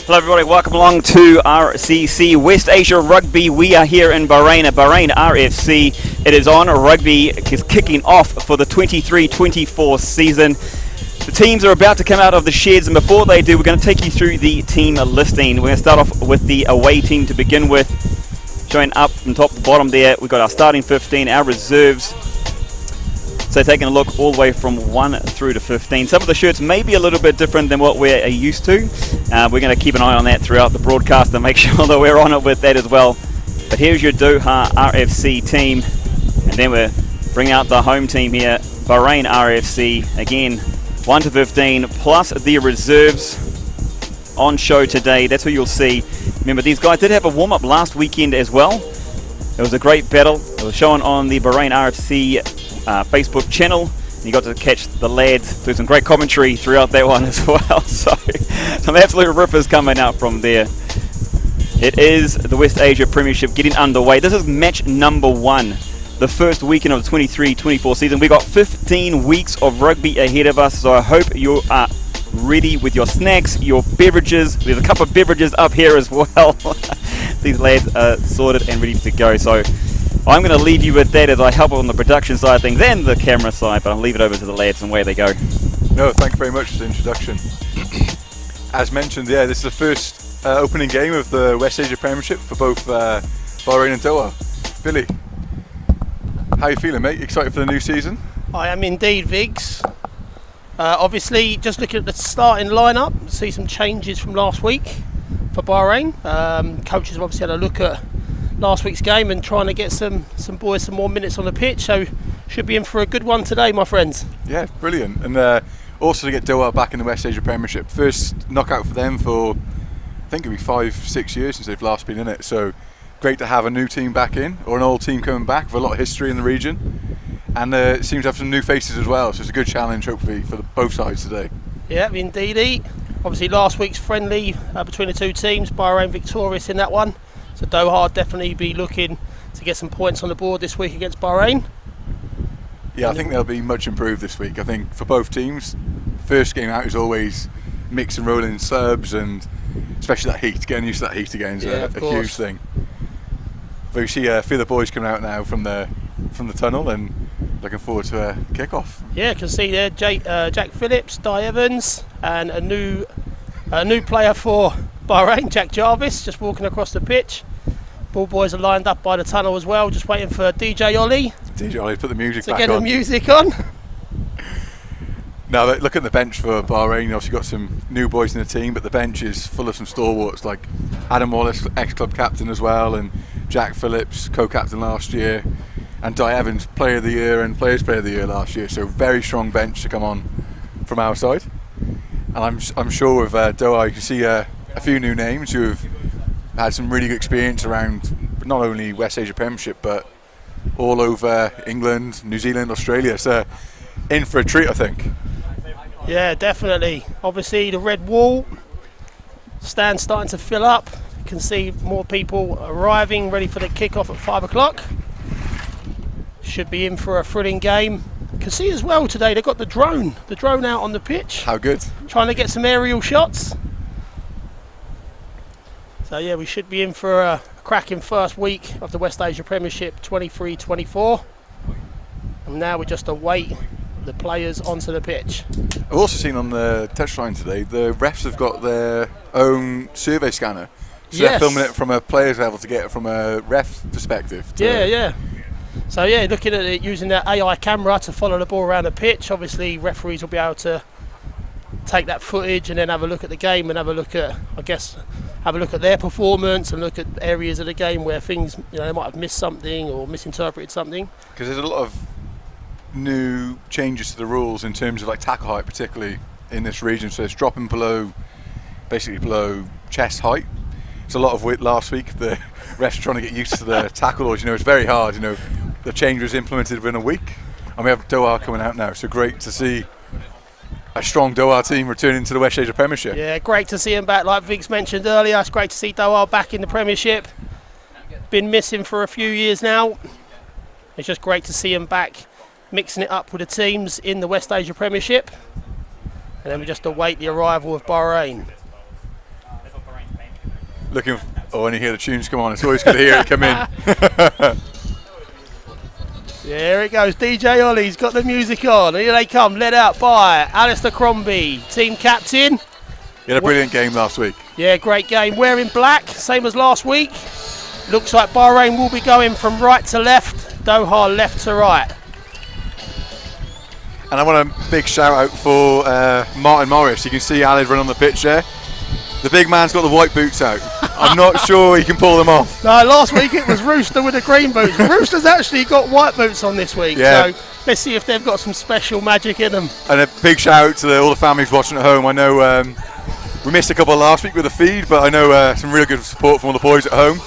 Hello everybody, welcome along to RCC West Asia Rugby. We are here in Bahrain at Bahrain RFC. It is on. Rugby is kicking off for the 23-24 season. The teams are about to come out of the sheds, and before they do, we're going to take you through the team listing. We're going to start off with the away team to begin with. Showing up from top to bottom there, we've got our starting 15, our reserves. So taking a look all the way from 1 through to 15. Some of the shirts may be a little bit different than what we're used to. We're going to keep an eye on that throughout the broadcast and make sure that we're on it with that as well. But here's your Doha RFC team. And then we're bringing out the home team here, Bahrain RFC. Again, 1 to 15 plus the reserves on show today. That's what you'll see. Remember, these guys did have a warm-up last weekend as well. It was a great battle. It was shown on the Bahrain RFC Facebook channel. You got to catch the lads do some great commentary throughout that one as well. So some absolute rippers coming out from there. It is the West Asia Premiership getting underway. This is match number 1, the first weekend of the 23-24 season. We got 15 weeks of rugby ahead of us, so I hope you are ready with your snacks, your beverages. There's a couple of beverages up here as well. These lads are sorted and ready to go. So I'm going to leave you with that as I help on the production side of things and the camera side, but I'll leave it over to the lads and where they go. No, thank you very much for the introduction. As mentioned, yeah, this is the first opening game of the West Asia Premiership for both Bahrain and Doha. Billy, how are you feeling, mate? Excited for the new season? I am indeed, Viggs. Obviously, just looking at the starting lineup, see some changes from last week for Bahrain. Coaches have obviously had a look at last week's game and trying to get some boys some more minutes on the pitch, so should be in for a good one today, my friends. Yeah, brilliant. And also to get Doha back in the West Asia Premiership. First knockout for them for, I think it'll be 5-6 years since they've last been in it, so great to have a new team back in, or an old team coming back with a lot of history in the region. And it seems to have some new faces as well, so it's a good challenge hopefully for both sides today. Yeah, indeed. Obviously last week's friendly between the two teams, Bahrain victorious in that one. So Doha definitely be looking to get some points on the board this week against Bahrain. Yeah, I think they'll be much improved this week. I think for both teams, first game out is always mix and rolling subs, and especially that heat, getting used to that heat again is a huge thing. But you see a few of the boys coming out now from the tunnel and looking forward to a kick-off. Yeah, I can see there Jack Phillips, Di Evans, and a new player for Bahrain, Jack Jarvis, just walking across the pitch. Ball boys are lined up by the tunnel as well, just waiting for DJ Ollie. DJ Ollie, put the music back on. To get the music on. Now, look at the bench for Bahrain. Obviously got some new boys in the team, but the bench is full of some stalwarts like Adam Wallace, ex-club captain as well, and Jack Phillips, co-captain last year, and Di Evans, player of the year and players player of the year last year. So very strong bench to come on from our side. And I'm sure with Doha you can see a few new names who have had some really good experience around not only West Asia Premiership but all over England, New Zealand, Australia. So in for a treat, I think. Yeah, definitely. Obviously the red wall stand starting to fill up. You can see more people arriving ready for the kick-off at 5 o'clock. Should be in for a thrilling game. You can see as well today they've got the drone out on the pitch. How good. Trying to get some aerial shots. So yeah, we should be in for a cracking first week of the West Asia Premiership 23-24. And now we just await the players onto the pitch. I've also seen on the touchline today, the refs have got their own survey scanner. So they're filming it from a player's level to get it from a ref perspective. Yeah. So yeah, looking at it using their AI camera to follow the ball around the pitch. Obviously referees will be able to take that footage and then have a look at the game and have a look at, have a look at their performance and look at areas of the game where things, they might have missed something or misinterpreted something. Because there's a lot of new changes to the rules in terms of like tackle height, particularly in this region. So it's dropping basically below chest height. It's a lot of width last week. The refs trying to get used to the tackle laws. It's very hard. The change was implemented within a week, and we have Doha coming out now. So great to see a strong Doha team returning to the West Asia Premiership. Yeah, great to see him back. Like Viggs mentioned earlier, it's great to see Doha back in the Premiership. Been missing for a few years now. It's just great to see him back, mixing it up with the teams in the West Asia Premiership. And then we just await the arrival of Bahrain. When you hear the tunes come on, it's always good to hear it come in. There it goes, DJ Ollie's got the music on. Here they come, led out by Alistair Crombie, team captain. He had a brilliant game last week. Yeah, great game. Wearing black, same as last week. Looks like Bahrain will be going from right to left, Doha left to right. And I want a big shout out for Martin Morris. You can see Alid run on the pitch there. The big man's got the white boots out. I'm not sure he can pull them off. No, last week it was Rooster with the green boots. Rooster's actually got white boots on this week. Yeah. So let's see if they've got some special magic in them. And a big shout out to all the families watching at home. I know we missed a couple last week with the feed, but I know some real good support from all the boys at home.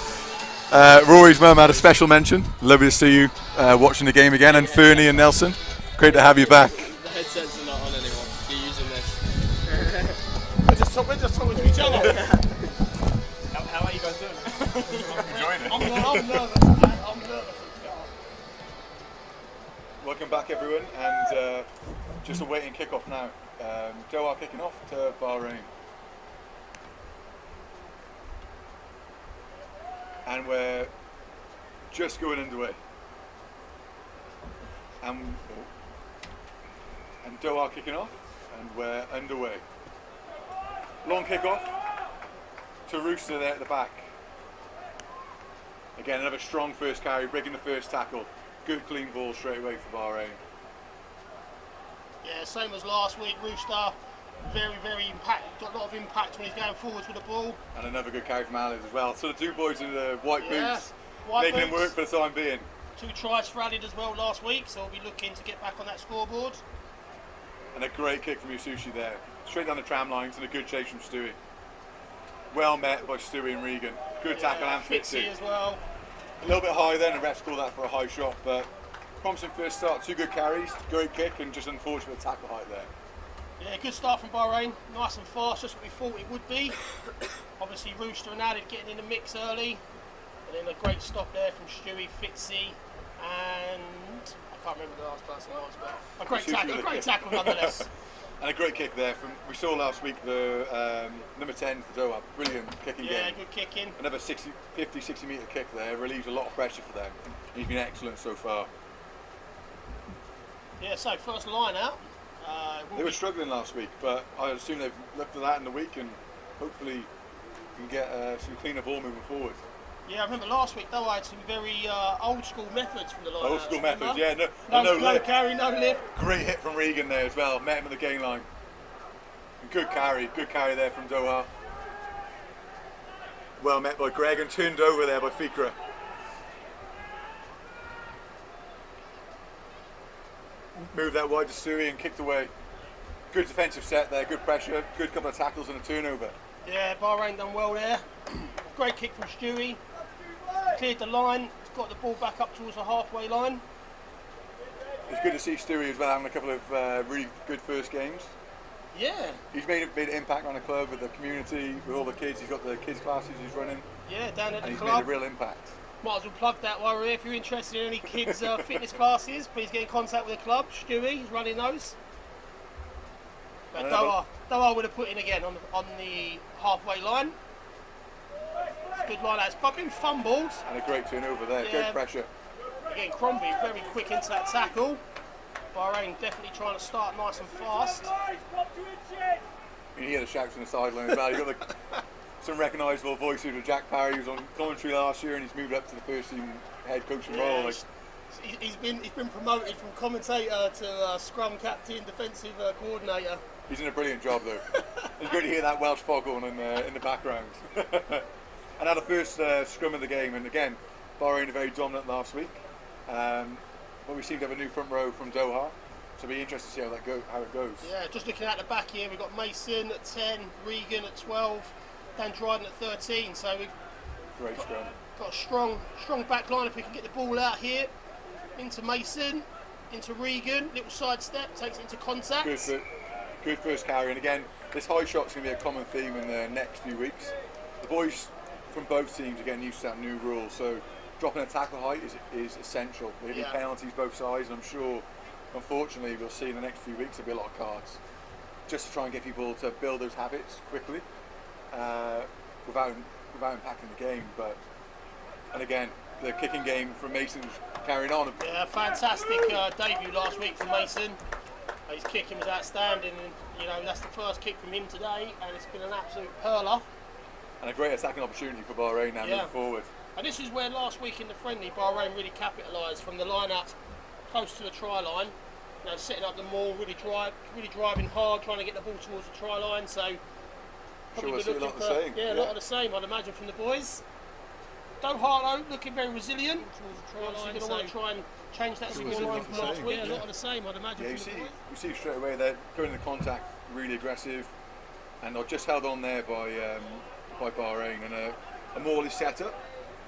Rory's mum had a special mention. Lovely to see you watching the game again. And Fernie and Nelson, great to have you back. The headsets are not on anymore. You're using this. We're just talking to each other. How are you guys doing? Enjoying it. I'm nervous, man. I'm nervous. Welcome back, everyone, and just awaiting kick-off now. Doha kicking off to Bahrain. And we're just going underway. And Doha kicking off, and we're underway. Long kick-off to Rooster there at the back. Again, another strong first carry, breaking the first tackle. Good clean ball straight away for Bahrain. Yeah, same as last week. Rooster, very impact. Got a lot of impact when he's going forwards with the ball. And another good carry from Alid as well. So the two boys in the white boots, white making boots. him work for the time being. 2 tries for Alid as well last week, so we'll be looking to get back on that scoreboard. And a great kick from Yusushi there. Straight down the tram lines and a good chase from Stewie. Well met by Stewie and Regan. Good tackle and Fitzy Fitzy. as well. A little bit high then, and refs call that for a high shot, but promising first start. 2 good carries, great kick, and just unfortunate tackle height there. Yeah, good start from Bahrain. Nice and fast, just what we thought it would be. Obviously Rooster and Alid getting in the mix early. And then a great stop there from Stewie, Fitzy, and I can't remember the last person was, but a great tackle nonetheless. And a great kick there from, we saw last week the number 10 for Doha, brilliant kicking game. Yeah, good kicking. Another 50, 60 metre kick there, relieves a lot of pressure for them. He's been excellent so far. Yeah, so first line out. They were struggling last week, but I assume they've looked at that in the week and hopefully can get some cleaner ball moving forward. Yeah, I remember last week though I had some very old school methods from the line. Old school methods, yeah, no carry, no lift. Great hit from Regan there as well, met him at the gain line. And good carry there from Doha. Well met by Greg and turned over there by Fikra. Moved that wide to Stewie and kicked away. Good defensive set there, good pressure, good couple of tackles and a turnover. Yeah, Bahrain done well there. Great kick from Stewie. Cleared the line, got the ball back up towards the halfway line. It's good to see Stewie as well having a couple of really good first games. Yeah. He's made an impact on the club with the community, with all the kids. He's got the kids classes he's running. Yeah, down at the and club. He's made a real impact. Might as well plug that while we're here. If you're interested in any kids' fitness classes, please get in contact with the club. Stewie, he's running those. But Doha would have put in again on the halfway line. Good line out. It's been fumbled. And a great turnover there, great pressure. Again, Crombie very quick into that tackle. Bahrain definitely trying to start nice and fast. You hear the shouts from the sideline as well. You've got some recognisable voices of Jack Parry, who was on commentary last year, and he's moved up to the first team head coaching role. He's been promoted from commentator to scrum captain, defensive coordinator. He's done a brilliant job though. It's good to hear that Welsh foghorn in the background. And now the first scrum of the game, and again, Bahrain are very dominant last week. But we seem to have a new front row from Doha, so it'll be interesting to see how it goes. Yeah, just looking at the back here, we've got Mason at 10, Regan at 12, Dan Dryden at 13. So we've great scrum. Got a strong back line. If we can get the ball out here, into Mason, into Regan, little side step, takes it into contact. Good first carry, and again, this high shot's going to be a common theme in the next few weeks. The boys from both teams are getting used to that new rule, so dropping a tackle height is essential. There'll be penalties both sides, and I'm sure, unfortunately, we'll see in the next few weeks there'll be a lot of cards. Just to try and get people to build those habits quickly, without without impacting the game. And again, the kicking game from Mason's carrying on. Yeah, fantastic debut last week for Mason. His kicking was outstanding, and that's the first kick from him today, and it's been an absolute hurler. And a great attacking opportunity for Bahrain now moving forward. And this is where last week in the friendly, Bahrain really capitalised from the line out close to the try line. Setting up the maul, really driving hard, trying to get the ball towards the try line. So probably Sure, looking for a lot of the same, I'd imagine, from the boys. Doha though, looking very resilient towards the try line. Going to want to try and change that scoreline from last week. A lot of the same, I'd imagine. Yeah, you see straight away they're going into contact, really aggressive, and they're just held on there by Bahrain, and a maul is set up.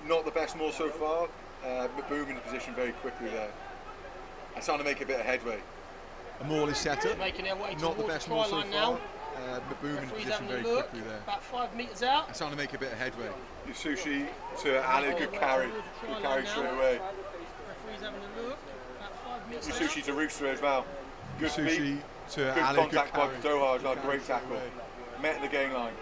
Not the best maul so far, but Boom in the position very quickly there. And trying to make a bit of headway. A maul is set up. Making their way not the towards best the maul try so line far. now. But Boom in the Referee's position having very a look, quickly there. about 5 metres out. And trying to make a bit of headway. Sushi to Ali, good carry straight away. Referee's having a look, about 5 metres out. Sushi to Rooster as well. Good Sushi feet. to Good Ali, contact good by carry. Doha as well, great tackle. Met the game line.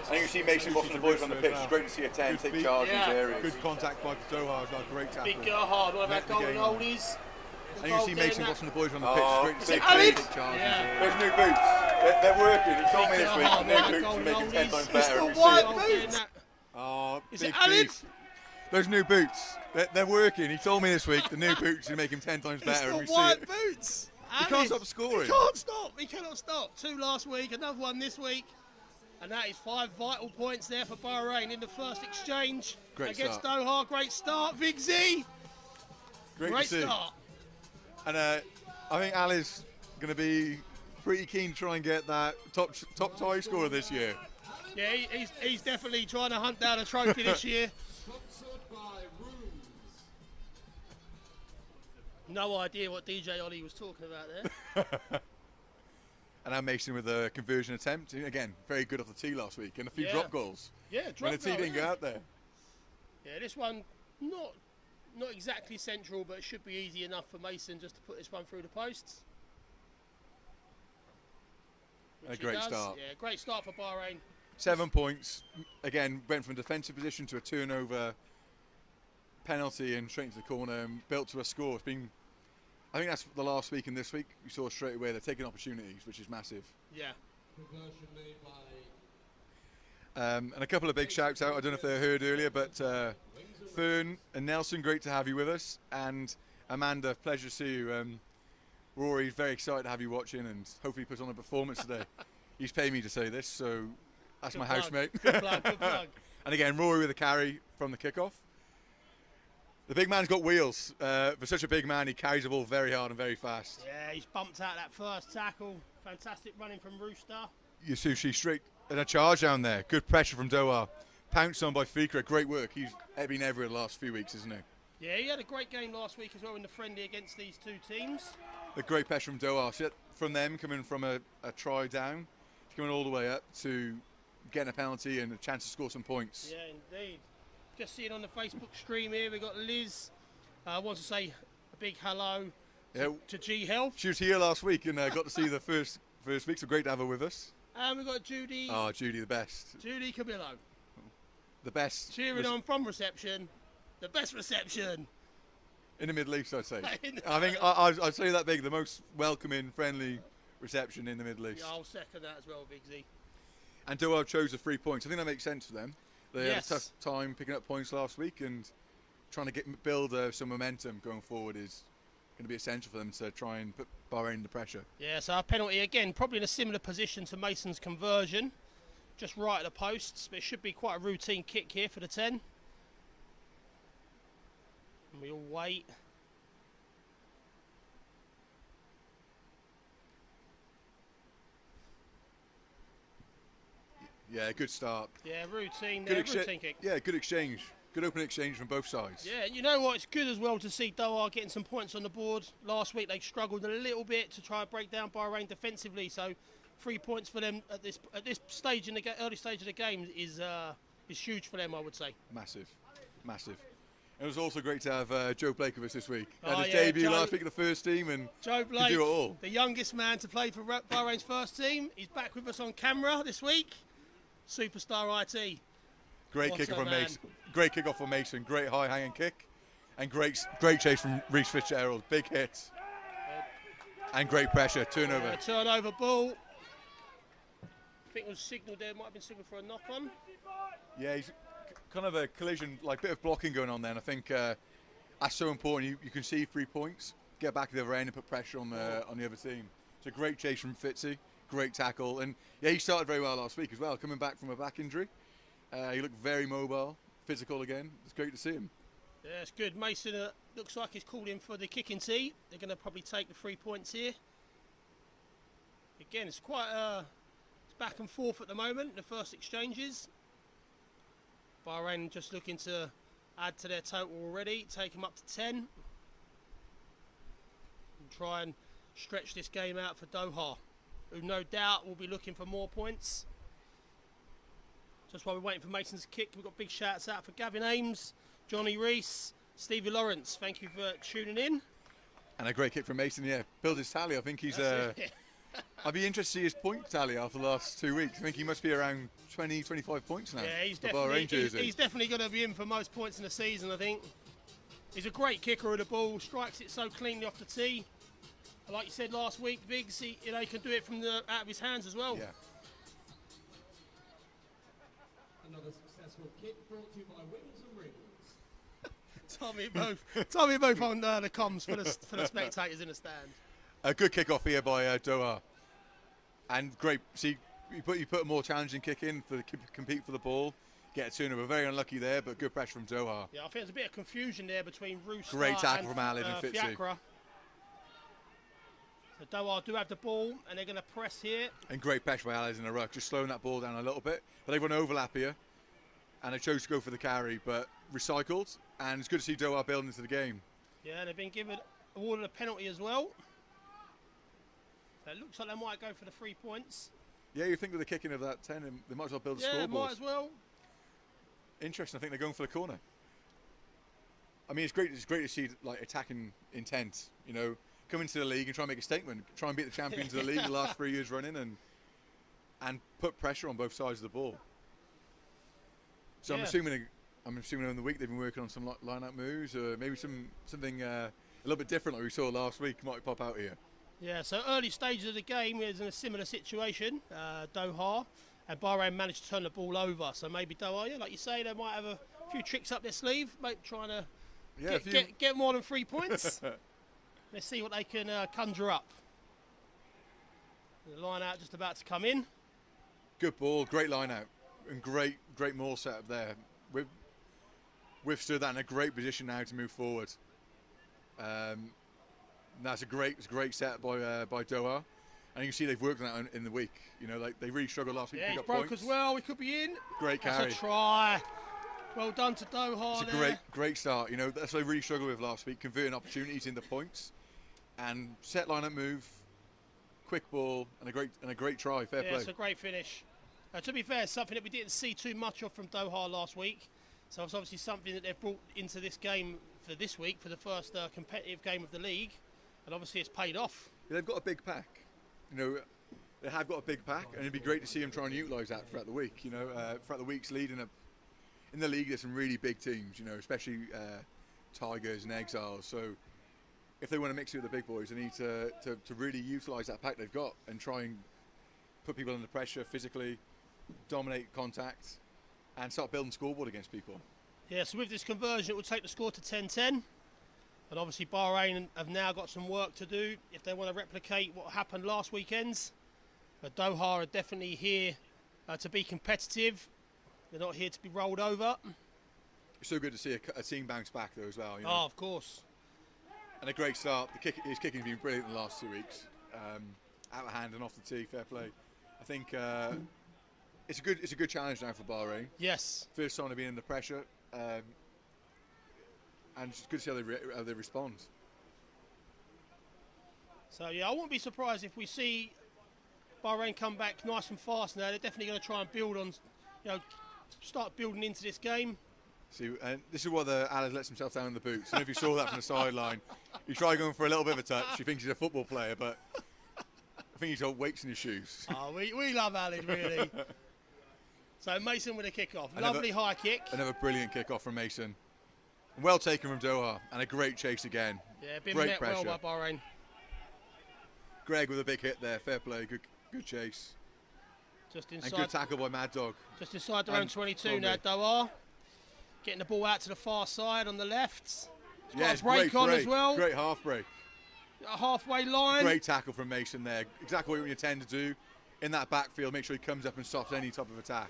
And you can see Mason watching the boys on the pitch. It's great to see a 10 take charge in these areas. Good contact by Doha as well, great tackle. Big hard, what about Met the golden game line. oldies? And you can see Mason watching the boys on the pitch. Oh, It's great to see big Ali feet. take charge. Yeah. There's new boots. They're working. He told me this week Oh, new man, boots golden to make him 10 oldies. times It's better the every white season. boots. Oh, Is big it Ali? beef. Those new boots, they're working. He told me this week the new boots will make him 10 times better. It's and the we white see it. boots. He can't stop scoring. He can't stop. He cannot stop. 2 last week, another one this week. And that is 5 vital points there for Bahrain in the first exchange Great against start. Doha. Great start, Vigsy. Great Great to see. start. And I think Ali's going to be pretty keen to try and get that top try scorer this year. Yeah, he's definitely trying to hunt down a trophy this year. No idea what DJ Ollie was talking about there. And now Mason with a conversion attempt. Again, very good off the tee last week. And a few Yeah. drop goals. Yeah, drop When the tee goal, didn't yeah. go out there. Yeah, this one not exactly central, but it should be easy enough for Mason just to put this one through the posts. A Which he great does. start. Yeah, great start for Bahrain. 7 points. Again, went from defensive position to a turnover, penalty, and straight into the corner, and built to a score. It's been, I think that's the last week and this week. We saw straight away they're taking opportunities, which is massive. Yeah. And a couple of big shouts out. I don't know if they heard earlier, but Fern and Nelson, great to have you with us. And Amanda, pleasure to see you. Rory, very excited to have you watching, and hopefully he puts on a performance today. He's paid me to say this, so that's Good my plug. housemate. Good plug, good plug. And again, Rory with a carry from the kickoff. The big man's got wheels. For such a big man, he carries the ball very hard and very fast. Yeah, he's bumped out that first tackle. Fantastic running from Rooster. Yasushi straight and a charge down there. Good pressure from Doha. Pounced on by Fikra. Great work. He's been everywhere the last few weeks, isn't he? Yeah, he had a great game last week as well in the friendly against these two teams. The great pressure from Doha. So from them, coming from a try down, coming all the way up to getting a penalty and a chance to score some points. Yeah, indeed. Just seeing on the Facebook stream here, we've got Liz. Wants to say a big hello to G Health. She was here last week and got to see the first week, so great to have her with us. And we've got Judy. Oh, Judy, the best. Judy Camillo. The best. Cheering on from reception. The best reception. In the Middle East, I'd say. In the- I think I'd say that big, the most welcoming, friendly reception in the Middle East. Yeah, I'll second that as well, Vigsy. And Doha chose the 3 points. I think that makes sense for them. They Yes. had a tough time picking up points last week, and trying to build some momentum going forward is going to be essential for them to try and put Bahrain under pressure. Yeah, so our penalty again, probably in a similar position to Mason's conversion. Just right at the posts, but it should be quite a routine kick here for the 10. And we all wait. Yeah, good start. Yeah, routine there, routine kick. Yeah, good exchange. Good open exchange from both sides. Yeah, you know what? It's good as well to see Doha getting some points on the board. Last week they struggled a little bit to try and break down Bahrain defensively. So 3 points for them at this stage in the early stage of the game is huge for them, I would say. Massive, massive. It was also great to have Joe Blake with us this week. Oh, Had his yeah, debut Joe- last week in the first team, and Joe could Blake, do it all. the youngest man to play for Bahrain's first team. He's back with us on camera this week. Superstar IT. Great What kick a from man. Mason. Great kick off from Mason. Great high hanging kick, and great chase from Reece Fitzgerald. Big hit, and great pressure. Turnover. Turnover ball. I think it was signalled there. Might have been signalled for a knock on. Yeah, he's kind of a collision, like bit of blocking going on there. And I think that's so important. You can see 3 points, get back to the other end and put pressure on the other team. It's a great chase from Fitzy, great tackle, and yeah, he started very well last week as well, coming back from a back injury. He looked very mobile, physical again. It's great to see him. Yeah, it's good. Mason looks like he's called in for the kicking tee. They're going to probably take the 3 points here. Again, it's quite it's back and forth at the moment, the first exchanges. Bahrain just looking to add to their total already, take them up to 10. And try and stretch this game out for Doha, who no doubt will be looking for more points. Just while we're waiting for Mason's kick, we've got big shouts out for Gavin Ames, Johnny Rees, Stevie Lawrence. Thank you for tuning in. And a great kick from Mason, yeah. Built his tally. I think he's... I'd be interested to see his point tally after the last 2 weeks. I think he must be around 20, 25 points now. Yeah, he's the Bahrain jersey. he's definitely going to be in for most points in the season, I think. He's a great kicker of the ball, strikes it so cleanly off the tee. Like you said last week, Viggs, he can do it from out of his hands as well. Yeah. Another successful kick brought to you by Wings and Rings. Tommy both on the comms for the spectators in the stand. A good kick-off here by Doha. And great. See, you put a more challenging kick in to compete for the ball. Get a turnover. Very unlucky there, but good pressure from Doha. Yeah, I think there's a bit of confusion there between Rooster Great tackle and from Alid and Fitzy. Fiacra. So Doha do have the ball, and they're going to press here. And great pressure by Alid in a ruck, just slowing that ball down a little bit. But they've got an overlap here, and they chose to go for the carry, but recycled. And it's good to see Doha building into the game. Yeah, they've been awarded a penalty as well. So it looks like they might go for the 3 points. Yeah, you think with the kicking of that 10, they might as well build a scoreboard. Yeah, might as well. Interesting. I think they're going for the corner. I mean, it's great to see like attacking intent. You know, come into the league and try and make a statement, try and beat the champions of the league the last 3 years running, and put pressure on both sides of the ball. So Yeah. I'm assuming in the week they've been working on some line-out moves, or maybe something a little bit different like we saw last week might pop out here. Yeah, so early stages of the game is in a similar situation. Doha and Bahrain managed to turn the ball over. So maybe Doha, yeah, like you say, they might have a few tricks up their sleeve, maybe trying to get more than 3 points. Let's see what they can conjure up. The line out just about to come in. Good ball, great line out, and great maul set up there. We've withstood that in a great position now to move forward. That's a great set by Doha, and you can see they've worked on that in the week. You know, like they really struggled last week to Yeah, pick he up broke points. as well. We could be in. Great That's carry. a try. Well done to Doha. It's a great start. You know, that's what they really struggled with last week, converting opportunities into points, and set line-up move, quick ball, and a great try. Fair play. It's a great finish. To be fair, something that we didn't see too much of from Doha last week. So it's obviously something that they've brought into this game for this week, for the first competitive game of the league. And obviously it's paid off. Yeah, they've got a big pack. You know, they have got a big pack, and it'd be great to see them try and utilise that throughout the week. You know, throughout the weeks leading up in the league, there's some really big teams. You know, especially Tigers and Exiles. So if they want to mix it with the big boys, they need to really utilise that pack they've got and try and put people under pressure physically, dominate contact, and start building scoreboard against people. Yeah, so with this conversion, it will take the score to 10-10. And obviously Bahrain have now got some work to do if they want to replicate what happened last weekend's. But Doha are definitely here to be competitive. They're not here to be rolled over. It's so good to see a team bounce back though as well. You know? Oh, of course. And a great start. His kicking's been brilliant in the last 2 weeks. Out of hand and off the tee, fair play. I think it's a good challenge now for Bahrain. Yes. First time to be in the pressure, and it's good to see how they respond. So yeah, I wouldn't be surprised if we see Bahrain come back nice and fast now. They're definitely going to try and build on, start building into this game. See, and this is what Alid lets himself down in the boots. And if you saw that from the sideline, you try going for a little bit of a touch. You think he's a football player, but I think he's got weights in his shoes. Oh, we love Alid, really. So Mason with a kick-off. Lovely high kick. Another brilliant kick-off from Mason. Well taken from Doha, and a great chase again. Yeah, been great met pressure. well by Bahrain. Greg with a big hit there. Fair play. Good chase. Just And inside. good tackle by Mad Dog. Just inside their own And 22 now, Doha. Getting the ball out to the far side on the left. It's got It's a break on as well. Great half break. A halfway line. Great tackle from Mason there. Exactly what you tend to do in that backfield. Make sure he comes up and stops any type of attack.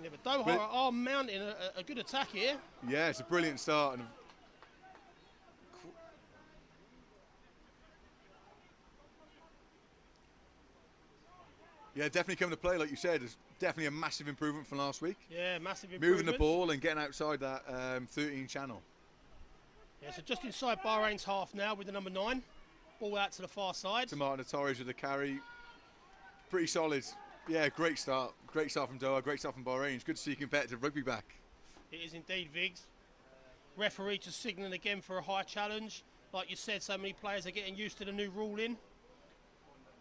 Yeah, but Doha are mounting a good attack here. Yeah, it's a brilliant start. And yeah, definitely coming to play, like you said. It's definitely a massive improvement from last week. Yeah, massive improvement. Moving the ball and getting outside that 13 channel. Yeah, so just inside Bahrain's half now with the number 9. Ball out to the far side. To Martin Torres with the carry. Pretty solid. Yeah, great start. Great start from Doha, great start from Bahrain. It's good to see competitive rugby back. It is indeed, Viggs. Referee just signalling again for a high challenge. Like you said, so many players are getting used to the new ruling.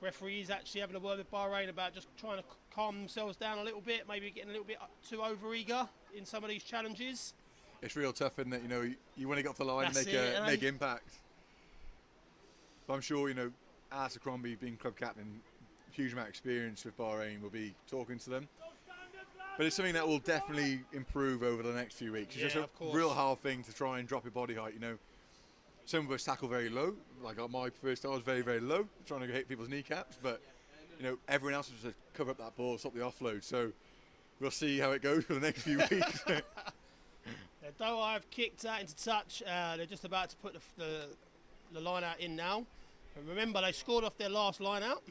Referee is actually having a word with Bahrain about just trying to calm themselves down a little bit, maybe getting a little bit too overeager in some of these challenges. It's real tough, isn't it? You know, you want to get off the line and That's make impact. But I'm sure, you know, Alistair Crombie being club captain, huge amount of experience with Bahrain, will be talking to them. But it's something that will definitely improve over the next few weeks. It's just a real hard thing to try and drop your body height, you know. Some of us tackle very low, like my first style was very, very low, trying to hit people's kneecaps, but you know, everyone else was to cover up that ball, stop the offload. So we'll see how it goes for the next few weeks. Doha have kicked that into touch. They're just about to put the line out in now. And remember, they scored off their last line out.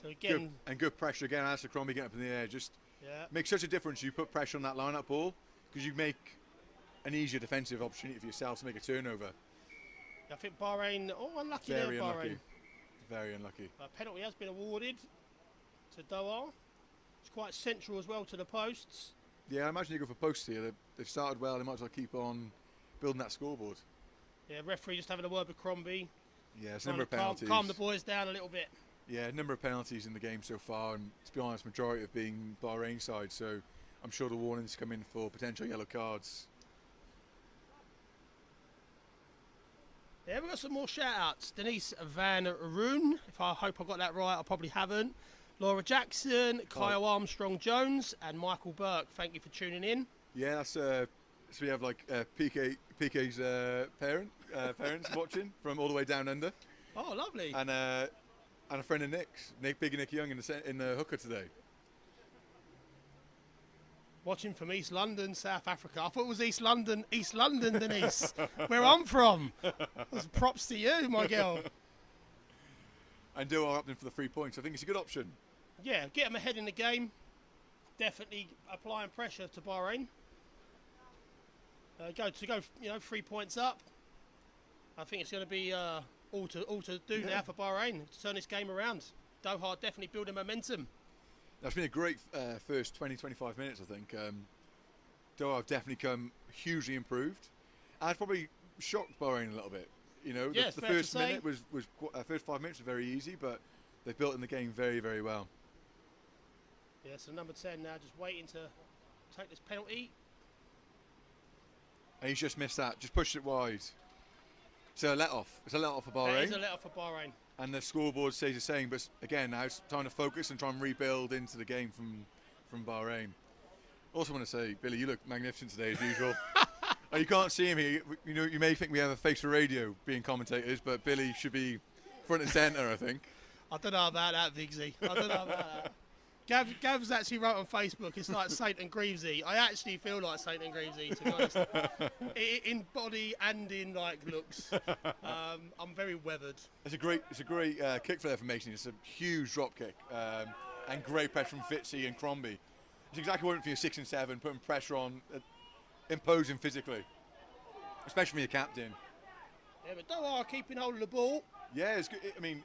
So again, good pressure again. Alistair Crombie getting up in the air just makes such a difference. You put pressure on that line-up ball because you make an easier defensive opportunity for yourself to make a turnover. I think Bahrain, unlucky Very there, Bahrain. unlucky. Very unlucky. A penalty has been awarded to Doha. It's quite central as well to the posts. Yeah, I imagine you go for posts here. They've started well. They might as well keep on building that scoreboard. Yeah, referee just having a word with Crombie. Yeah, it's a number of penalties. Calm the boys down a little bit. Yeah, a number of penalties in the game so far, and to be honest, majority have been Bahrain side. So I'm sure the warnings come in for potential yellow cards. Yeah, we've got some more shout-outs. Denise Van Roon, if I hope I got that right, I probably haven't. Laura Jackson, Kyle Armstrong-Jones, and Michael Burke. Thank you for tuning in. Yeah, that's so we have like PK's parents watching from all the way down under. Oh, lovely. And a friend of Nick's, Big Nick Young in the hooker today. Watching from East London, South Africa. I thought it was East London, Denise, where I'm from. Props to you, my girl. And Doha up in for the 3 points. I think it's a good option. Yeah, get them ahead in the game. Definitely applying pressure to Bahrain. Go 3 points up. I think it's going to be all to do now for Bahrain to turn this game around. Doha definitely building momentum. That's been a great first 20-25 minutes, I think. Doha have definitely come hugely improved. And it's probably shocked Bahrain a little bit. You know, the first minute was first 5 minutes were very easy, but they've built in the game very, very well. Yeah, so number 10 now just waiting to take this penalty. And he's just missed that, just pushed it wide. So a let-off. It's a let-off for Bahrain. It is a let-off for Bahrain. And the scoreboard stays the same, but again, now it's time to focus and try and rebuild into the game from Bahrain. Also want to say, Billy, you look magnificent today as usual. You can't see him here. You know, you may think we have a face for radio being commentators, but Billy should be front and centre, I think. I don't know about that, Vigsy. I don't know about that. Gav's actually wrote on Facebook, it's like Saint and Greavesy. I actually feel like Saint and Greavesy, to be honest. In body and in like looks. I'm very weathered. It's a great kick for their formation. It's a huge drop kick and great pressure from Fitzy and Crombie. It's exactly what you want for your 6 and 7, putting pressure on, imposing physically, especially from your captain. Yeah, but Doha keeping hold of the ball. Yeah, it's good. I mean,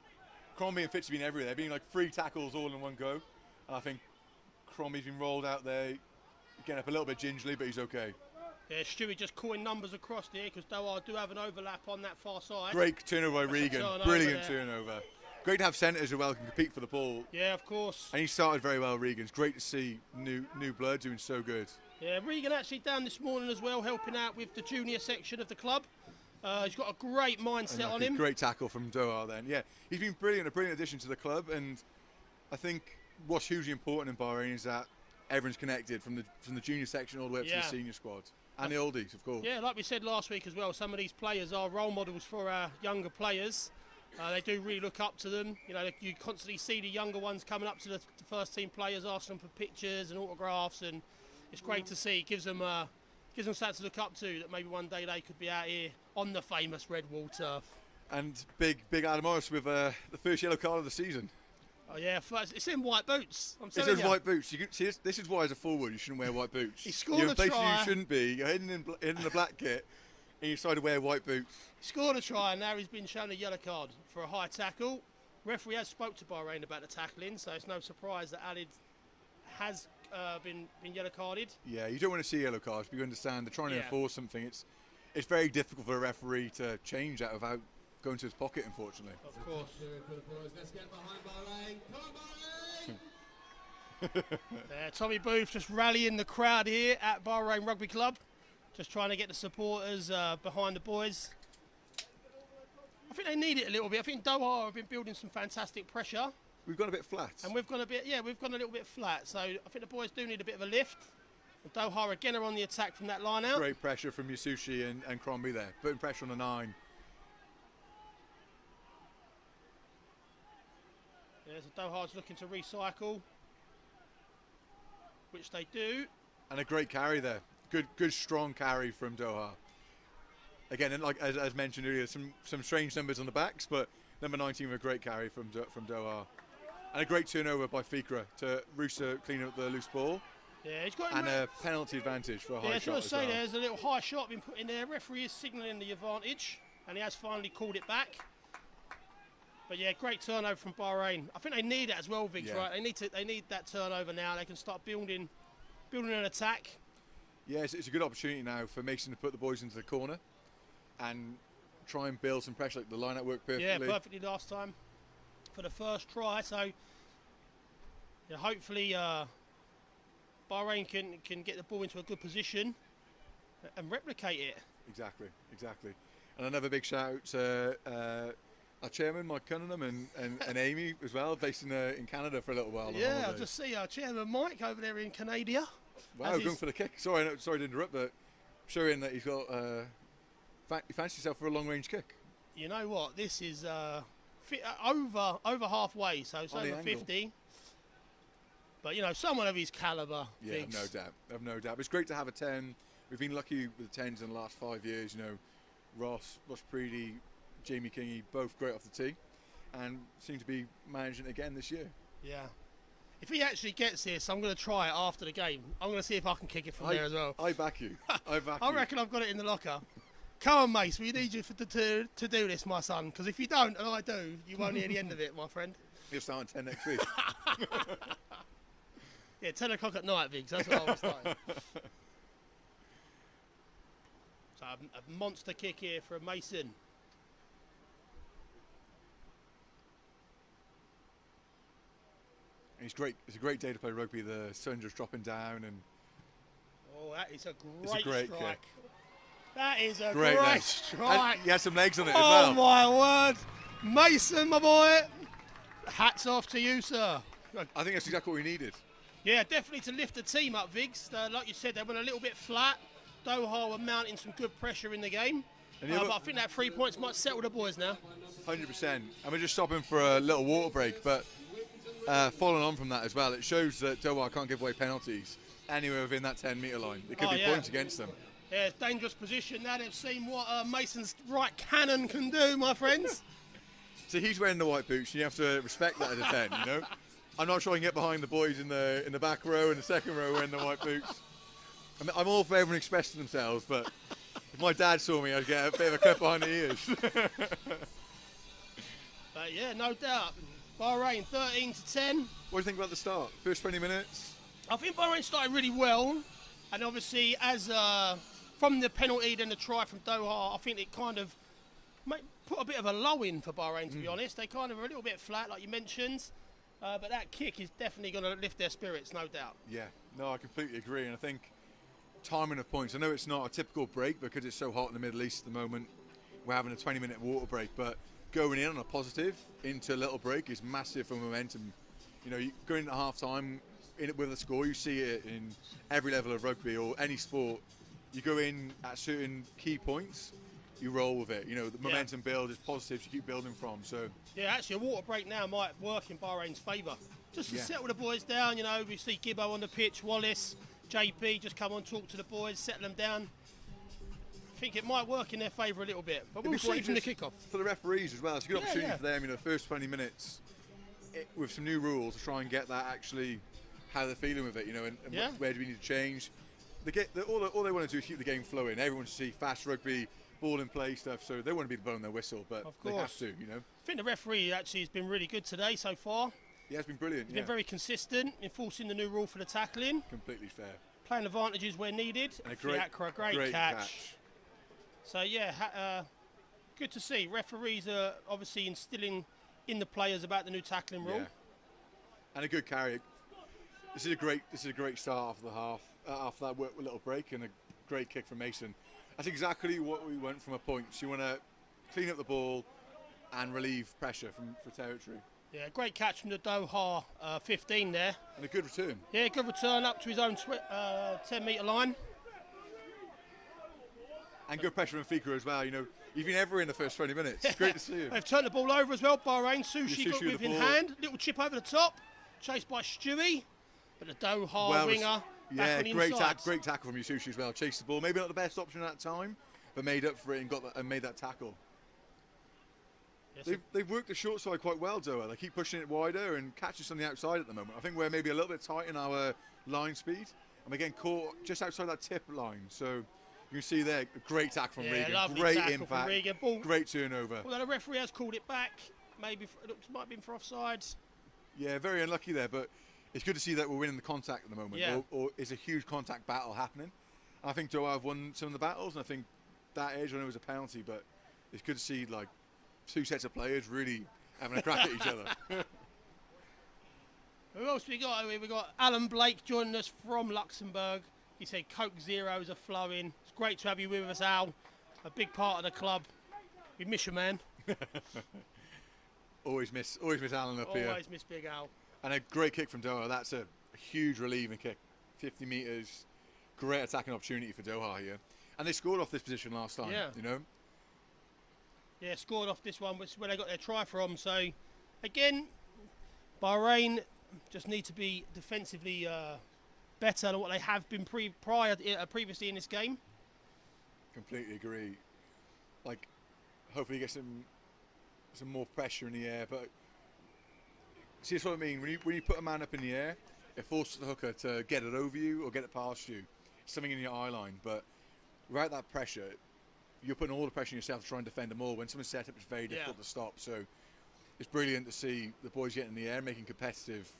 Crombie and Fitzy have been everywhere. They've been like 3 tackles all in one go. And I think Crombie's been rolled out there, getting up a little bit gingerly, but he's okay. Yeah, Stewie just calling numbers across there because Doha do have an overlap on that far side. Great turnover by Regan. Brilliant turnover. great to have centres who can compete for the ball. Yeah, of course. And he started very well, Regan. It's great to see new blood doing so good. Yeah, Regan actually down this morning as well, helping out with the junior section of the club. He's got a great mindset on him. Great tackle from Doha then. Yeah, he's been brilliant, a brilliant addition to the club. And I think what's hugely important in Bahrain is that everyone's connected from the junior section all the way up to the senior squad. And the oldies, of course. Yeah, like we said last week as well, some of these players are role models for our younger players. They do really look up to them. You know, you constantly see the younger ones coming up to the first team players, asking them for pictures and autographs, and it's great to see. It gives them something to look up to, that maybe one day they could be out here on the famous red wall turf. And big Adam Morris with the first yellow card of the season. Oh yeah, it's in white boots. I'm telling you. It says white boots. You can see this is why, as a forward, you shouldn't wear white boots. He scored You're a in places try. you shouldn't be. You're hidden in the black kit, and you decide to wear white boots. He scored a try, and now he's been shown a yellow card for a high tackle. Referee has spoke to Bahrain about the tackling, so it's no surprise that Alid has been yellow carded. Yeah, you don't want to see yellow cards, but you understand they're trying to enforce something. It's very difficult for a referee to change that without going to his pocket, unfortunately. Of course. Let's get behind Bahrain. Come on, Bahrain! Tommy Booth just rallying the crowd here at Bahrain Rugby Club, just trying to get the supporters behind the boys. I think they need it a little bit. I think Doha have been building some fantastic pressure. We've gone a bit flat. And we've gone a little bit flat. So I think the boys do need a bit of a lift. And Doha again are on the attack from that line out. Great pressure from Yasushi and Crombie there, putting pressure on the 9. Yeah, so Doha's looking to recycle, which they do. And a great carry there. Good strong carry from Doha. Again, and like as mentioned earlier, some strange numbers on the backs, but number 19 with a great carry from Doha. And a great turnover by Fikra to Rooster clean up the loose ball. Yeah, he's got and a penalty advantage for a high shot. I was going to say, there's a little high shot been put in there. Referee is signalling the advantage, and he has finally called it back. But yeah, great turnover from Bahrain. I think they need it as well, Viggs, right? They need that turnover now. They can start building an attack. Yeah, it's a good opportunity now for Mason to put the boys into the corner and try and build some pressure. Like the line-out worked perfectly. Yeah, perfectly last time for the first try. So yeah, hopefully Bahrain can get the ball into a good position and replicate it. Exactly. And another big shout out to our chairman, Mike Cunningham, and Amy as well, based in Canada for a little while. Yeah, I'll just see our chairman Mike over there in Canada. Wow, going for the kick. Sorry to interrupt, but showing that he's got he fancies himself for a long-range kick. You know what? This is over halfway, so it's over 50. But you know, someone of his calibre. Yeah, I've no doubt. But it's great to have a 10. We've been lucky with the 10s in the last 5 years. You know, Ross Preedy, Jamie Kingy, both great off the tee, and seem to be managing it again this year. Yeah. If he actually gets this, I'm going to try it after the game. I'm going to see if I can kick it from there as well. I back you. I reckon I've got it in the locker. Come on, Mace, we need you to do this, my son, because if you don't, and I do, you won't hear the end of it, my friend. You'll start on 10 next week. Yeah, 10 o'clock at night, Viggs, that's what I was starting. So a monster kick here from Mason. And it's great. It's a great day to play rugby. The sun's just dropping down, and that is a great strike. Kick. That is a great strike. He has some legs on it as well. Oh my word, Mason, my boy. Hats off to you, sir. I think that's exactly what we needed. Yeah, definitely to lift the team up, Viggs. Like you said, they went a little bit flat. Doha were mounting some good pressure in the game. But I think that 3 points might settle the boys now. 100%. And we're just stopping for a little water break, but following on from that as well, it shows that Doha can't give away penalties anywhere within that 10-metre line. There could be points against them. Yeah, it's dangerous position. Now they've seen what Mason's right cannon can do, my friends. So he's wearing the white boots, and you have to respect that as a 10, you know? I'm not sure I can get behind the boys in the back row and the second row wearing the white boots. I'm all for everyone expressing themselves, but if my dad saw me, I'd get a bit of a clip behind the ears. But yeah, no doubt. Bahrain 13-10. What do you think about the start? First 20 minutes? I think Bahrain started really well, and obviously as from the penalty and the try from Doha, I think it kind of put a bit of a low in for Bahrain, to be honest. They kind of are a little bit flat, like you mentioned. But that kick is definitely going to lift their spirits, no doubt. Yeah, no, I completely agree. And I think timing of points, I know it's not a typical break because it's so hot in the Middle East at the moment. We're having a 20-minute water break, but going in on a positive into a little break is massive for momentum. You know, going into half-time with a score, you see it in every level of rugby or any sport. You go in at certain key points, you roll with it. You know, the momentum build is positives you keep building from. So yeah, actually a water break now might work in Bahrain's favour. Just to settle the boys down, you know, we see Gibbo on the pitch, Wallace, JP, just come on, talk to the boys, settle them down. I think it might work in their favour a little bit, but we'll see from the kick-off. For the referees as well, it's a good opportunity for them, you know, the first 20 minutes with some new rules to try and get that actually how they're feeling with it, you know, and where do we need to change. All they want to do is keep the game flowing. Everyone should see fast rugby, ball in play stuff, so they want to be blowing their whistle, but they have to, you know. I think the referee actually has been really good today so far. Yeah, it's been brilliant. He's been very consistent, enforcing the new rule for the tackling. Completely fair. Playing advantages where needed. And a great catch. So yeah, good to see. Referees are obviously instilling in the players about the new tackling rule. Yeah. And a good carry. This is a great start after the half. After that little break and a great kick from Mason. That's exactly what we want from a point. You want to clean up the ball and relieve pressure for territory. Yeah, great catch from the Doha 15 there. And a good return. Yeah, good return up to his own 10-metre line. And good pressure from Fika as well. You know, you've been ever in the first 20 minutes. It's great to see him. They've turned the ball over as well. Bahrain, Sushi got with in ball. hand. Little chip over the top. Chased by Stewie. But the Doha winger back on the inside. Great tackle from Sushi as well. Chased the ball. Maybe not the best option at that time, but made up for it and made that tackle. Yes, they've worked the short side quite well, Doha. They keep pushing it wider and catches on the outside at the moment. I think we're maybe a little bit tight in our line speed. And we're getting caught just outside that tip line. So you can see there, a great tackle from Regan. Great impact. Great turnover. Although the referee has called it back. Maybe it might have been for offside. Yeah, very unlucky there, but it's good to see that we're winning the contact at the moment, or it's a huge contact battle happening. I think Doha have won some of the battles, and I think that edge, I know it was a penalty, but it's good to see like two sets of players really having a crack at each other. Who else we got? We've got Alan Blake joining us from Luxembourg. He said Coke Zeros are flowing. It's great to have you with us, Al. A big part of the club. We miss you, man. Always miss Alan up here. Always miss Big Al. And a great kick from Doha. That's a huge relieving kick. 50 metres. Great attacking opportunity for Doha here. And they scored off this position last time, you know. Yeah, scored off this one, which is where they got their try from. So, again, Bahrain just need to be defensively better than what they have been previously in this game. Completely agree. Like, hopefully get some more pressure in the air. But see, that's what I mean. When you put a man up in the air, it forces the hooker to get it over you or get it past you. Something in your eye line. But without that pressure, you're putting all the pressure on yourself to try and defend them all. When someone's set up, it's very difficult to stop. So it's brilliant to see the boys getting in the air, making it competitive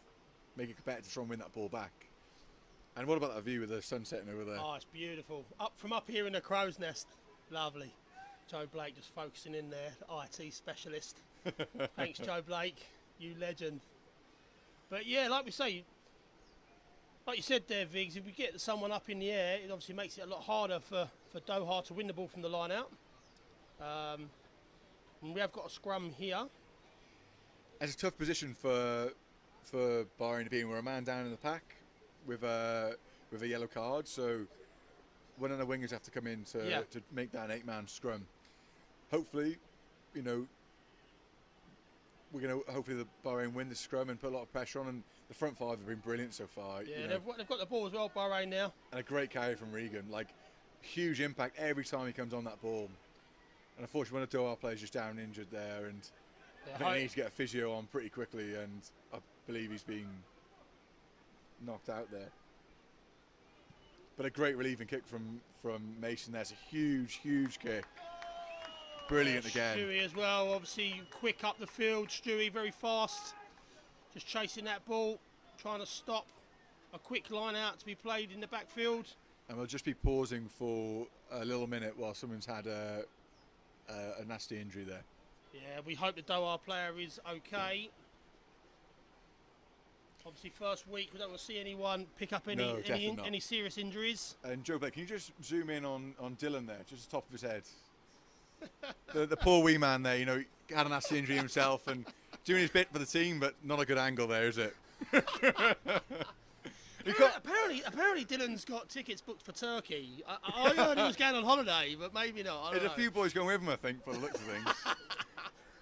to try and win that ball back. And what about that view with the sun setting over there? Oh, it's beautiful. From up here in the crow's nest. Lovely. Joe Blake just focusing in there, the IT specialist. Thanks, Joe Blake. You legend. But yeah, like we say, like you said there, Viggs, if we get someone up in the air, it obviously makes it a lot harder for Doha to win the ball from the line out. And we have got a scrum here. It's a tough position for Bahrain to be in. We're a man down in the pack with a yellow card, so one of the wingers have to come in to make that an 8-man scrum. Hopefully, you know, hopefully the Bahrain win the scrum and put a lot of pressure on, and the front five have been brilliant so far. Yeah, you know. they've got the ball as well, Bahrain now. And a great carry from Regan, like huge impact every time he comes on that ball. And unfortunately, one of Doha players just down injured there, and I think he needs to get a physio on pretty quickly, and I believe he's being knocked out there. But a great relieving kick from Mason. There's a huge kick. Brilliant again. Stewie as well, obviously quick up the field. Stewie very fast, just chasing that ball, trying to stop a quick line out to be played in the backfield. And we'll just be pausing for a little minute while someone's had a a nasty injury there. Yeah, we hope the Doha player is okay. Obviously, first week we don't want to see anyone pick up any serious injuries. And Joe Blake, can you just zoom in on Dylan there, just the top of his head? the poor wee man there, you know, had a nasty injury himself and doing his bit for the team, but not a good angle there, is it? Apparently Dylan's got tickets booked for Turkey. I heard he was going on holiday, but maybe not. There's a few boys going with him, I think, for the looks of things.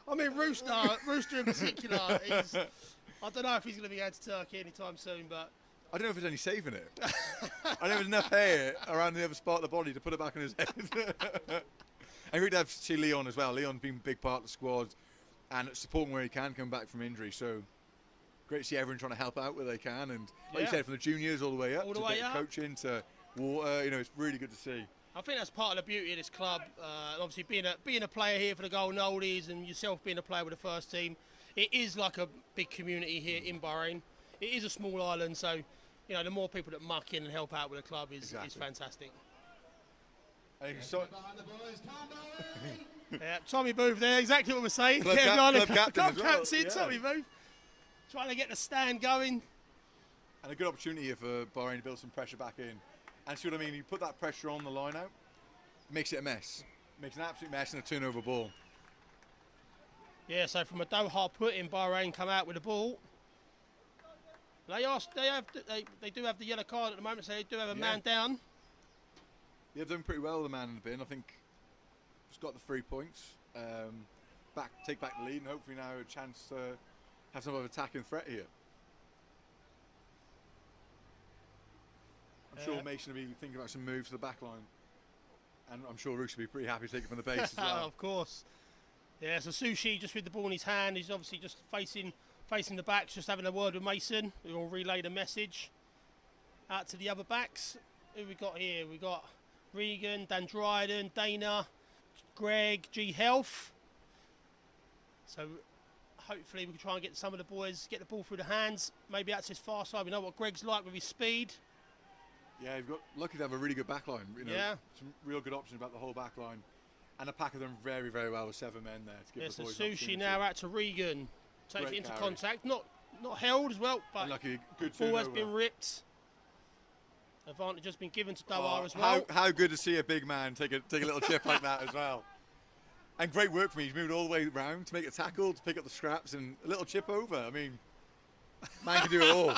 I mean, Rooster in particular, I don't know if he's going to be going to Turkey anytime soon, but... I don't know if there's any saving it. I don't know if there's enough hair around the other spot of the body to put it back on his head. And great to have see Leon as well. Leon's been a big part of the squad and supporting where he can come back from injury. So great to see everyone trying to help out where they can. And like you said, from the juniors all the way up, coaching to water, you know, it's really good to see. I think that's part of the beauty of this club. Obviously, being a player here for the Golden Oldies and yourself being a player with the first team, it is like a big community here in Bahrain. It is a small island, so you know the more people that muck in and help out with the club is fantastic. Yeah, Tommy Booth there, exactly what we're saying. Club captain, Tommy Booth, trying to get the stand going. And a good opportunity here for Bahrain to build some pressure back in. And see what I mean? You put that pressure on the line out, makes it a mess. Makes an absolute mess and a turnover ball. Yeah, so from a Doha put in, Bahrain come out with the ball. They do have the yellow card at the moment, so they do have a man down. Yeah, they've done pretty well with the man in the bin. I think he's got the 3 points. Take back the lead, and hopefully now a chance to have some of an attacking threat here. I'm sure Mason will be thinking about some moves to the back line. And I'm sure Roosh will be pretty happy to take it from the base as well. Of course. Yeah, so Sushi just with the ball in his hand. He's obviously just facing the backs, just having a word with Mason, who will relay the message out to the other backs. Who we got here? We got Regan, Dan Dryden, Dana, Greg, G Health. So hopefully we can try and get some of the boys, get the ball through the hands, maybe out to his far side. We know what Greg's like with his speed. Yeah, you've got lucky to have a really good back line. You know, some real good options about the whole back line. And a pack of them very, very well with 7 men there to give the boys Sushi now out to Regan. Takes it into contact. Not held as well, but unlucky, good ball has been ripped. Advantage has been given to Doha as well. How good to see a big man take a little chip like that as well. And great work for me. He's moved all the way around to make a tackle, to pick up the scraps, and a little chip over. I mean, man can do it all.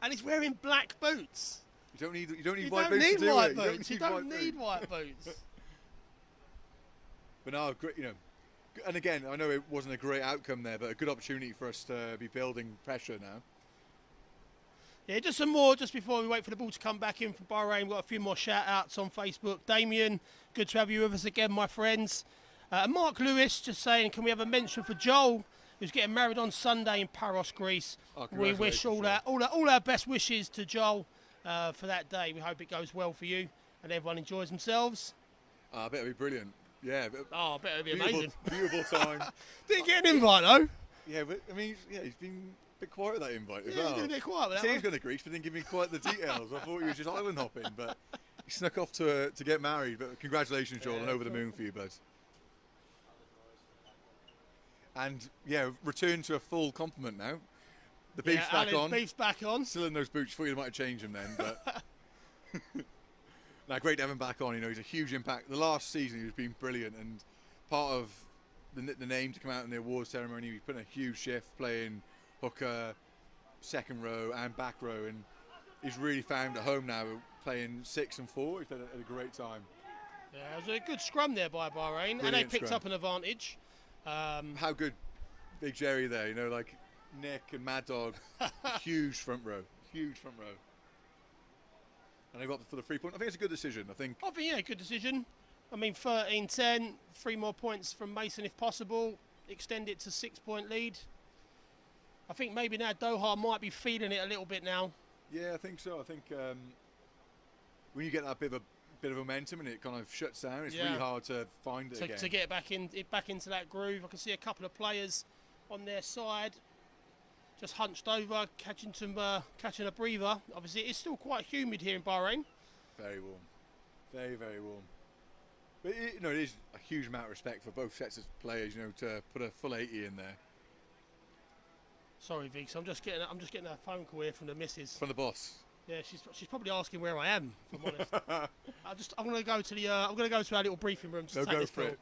And he's wearing black boots. You don't need white boots to do it. You don't need white boots. But no, great, you know. And again, I know it wasn't a great outcome there, but a good opportunity for us to be building pressure now. Yeah, just some more just before we wait for the ball to come back in from Bahrain. We've got a few more shout-outs on Facebook. Damien, good to have you with us again, my friends. Mark Lewis just saying, can we have a mention for Joel, who's getting married on Sunday in Paros, Greece. We wish all our best wishes to Joel for that day. We hope it goes well for you and everyone enjoys themselves. I bet it'll be brilliant. Yeah. I bet it'll be amazing. Beautiful time. Didn't get an invite though. Yeah, but I mean, he's been a bit quiet with that invite as well. He's been a bit quiet with that. He's going to Greece, but didn't give me quite the details. I thought he was just island hopping, but he snuck off to get married. But congratulations, Joel, and over the moon for you, bud. And yeah, return to a full complement now. The beef's back on. Beef's back on. Still in those boots. Thought you might have changed him then, but. Now, great to have him back on. You know, he's a huge impact. The last season, he's been brilliant, and part of the name to come out in the awards ceremony, he's put in a huge shift, playing hooker, second row, and back row, and he's really found at home now, playing 6 and 4. He's had a great time. Yeah, it was a good scrum there by Bahrain, Brilliant and they picked scrum. up an advantage. How good, Big Jerry there. You know, like Nick and Mad Dog, huge front row. And they got for the 3 point. I think it's a good decision. I think, good decision. I mean, 13-10, 3 more points from Mason if possible. Extend it to 6-point lead. I think maybe now Doha might be feeling it a little bit now. Yeah, I think so. I think when you get that bit of momentum and it kind of shuts down, it's really hard to find it again. To get back into that groove. I can see a couple of players on their side. Just hunched over, catching a breather. Obviously, it's still quite humid here in Bahrain. Very warm. Very, very warm. But it is a huge amount of respect for both sets of players, to put a full 80 in there. Sorry, Vigs. I'm just getting a phone call here from the missus. From the boss. Yeah, she's probably asking where I am. If I'm honest. I'm gonna go to our little briefing room to take go this for call. it.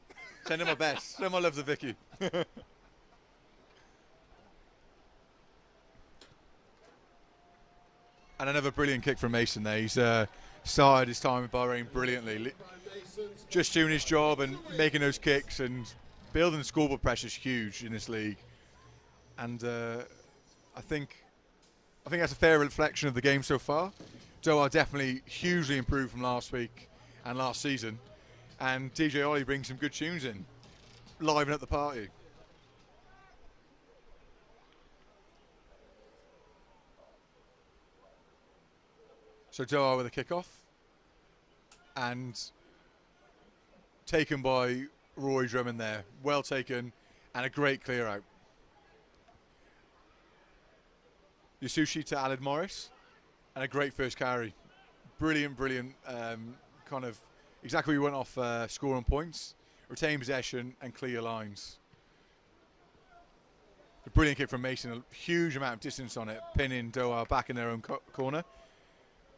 Send her my best. Send my love to Vicky. And another brilliant kick from Mason there. He's started his time with Bahrain brilliantly. Just doing his job and making those kicks and building the scoreboard pressure is huge in this league. And I think that's a fair reflection of the game so far. Doha definitely hugely improved from last week and last season. And DJ Ollie brings some good tunes in, liven up the party. So Doha with a kickoff, and taken by Rory Drummond there. Well taken, and a great clear out. Yasushi to Aled Morris, and a great first carry. Brilliant, kind of exactly where we went off scoring points, retain possession, and clear lines. A brilliant kick from Mason, a huge amount of distance on it, pinning Doha back in their own corner.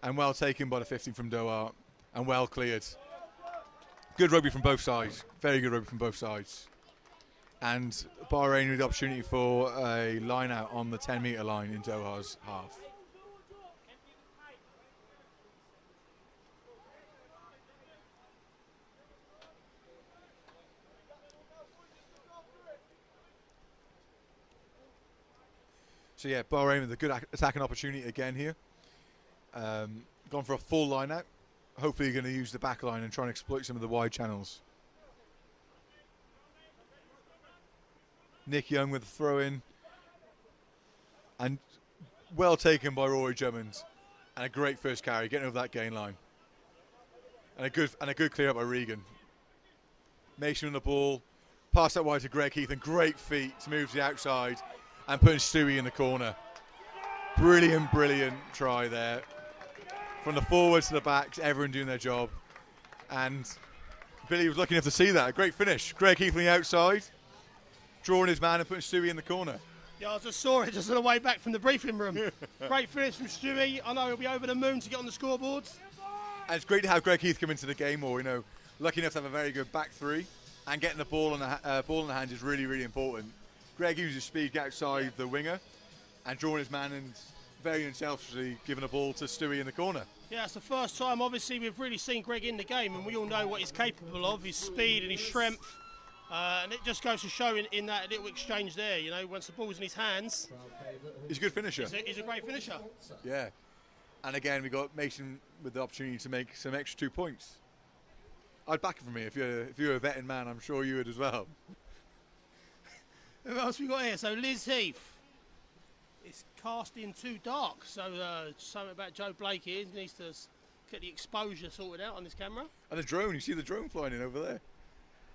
And well taken by the 15 from Doha, and well cleared. Good rugby from both sides, very good rugby from both sides. And Bahrain with the opportunity for a line out on the 10-metre line in Doha's half. So yeah, Bahrain with a good attacking opportunity again here. Gone for a full line out. Hopefully you're going to use the back line and try and exploit some of the wide channels. Nick Young with a throw in. And well taken by Rory Drummond. And a great first carry, getting over that gain line. And a good clear up by Regan. Mason on the ball. Pass that wide to Greg Heath, and great feet to move to the outside and putting Stewie in the corner. Brilliant try there. From the forwards to the backs, everyone doing their job. And Billy was lucky enough to see that. A great finish. Greg Heath on the outside, drawing his man and putting Stewie in the corner. Yeah, I just saw it just on the way back from the briefing room. Great finish from Stewie. I know he'll be over the moon to get on the scoreboards. And it's great to have Greg Heath come into the game more. Lucky enough to have a very good back three, and getting the ball in the hand is really important. Greg uses speed, get outside the winger, and drawing his man and very unselfishly giving a ball to Stewie in the corner. Yeah, it's the first time, obviously, we've really seen Greg in the game, and we all know what he's capable of, his speed and his strength. And it just goes to show in that little exchange there, once the ball's in his hands. He's a good finisher. He's a great finisher. Yeah. And again, we got Mason with the opportunity to make some extra 2 points. I'd back it for me. If you're a betting man, I'm sure you would as well. Who else we got here? So Liz Heath. It's casting too dark, so something about Joe Blake here needs to get the exposure sorted out on this camera. And the drone, you see the drone flying in over there.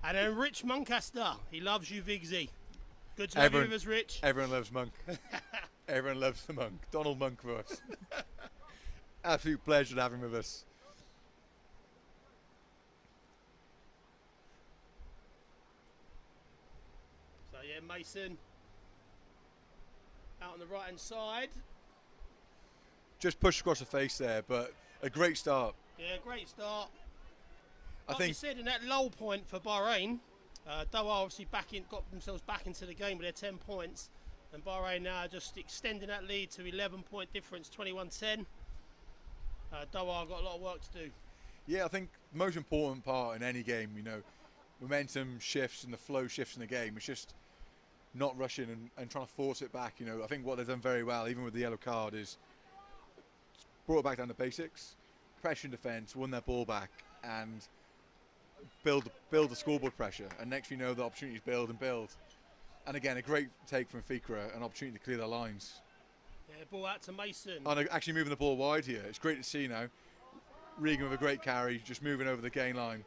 And then Rich Muncaster, he loves you, Vigsy. Good to have you with us, Rich. Everyone loves Monk. Everyone loves the Monk. Donald Monk for us. Absolute pleasure to have him with us. So yeah, Mason out on the right hand side. Just pushed across the face there, but a great start. Yeah, great start. I like think you said, in that lull point for Bahrain, Doha obviously got themselves back into the game with their 10 points, and Bahrain now just extending that lead to 11-point difference, 21-10. Doha got a lot of work to do. Yeah, I think the most important part in any game, momentum shifts and the flow shifts in the game. It's just not rushing and trying to force it back. I think what they've done very well, even with the yellow card, is brought it back down to basics, pressure and defence, won their ball back, and build the scoreboard pressure. And next you know, the opportunities build. And again, a great take from Fikra, an opportunity to clear their lines. Yeah, ball out to Mason. And actually moving the ball wide here. It's great to see now. Regan with a great carry, just moving over the gain line.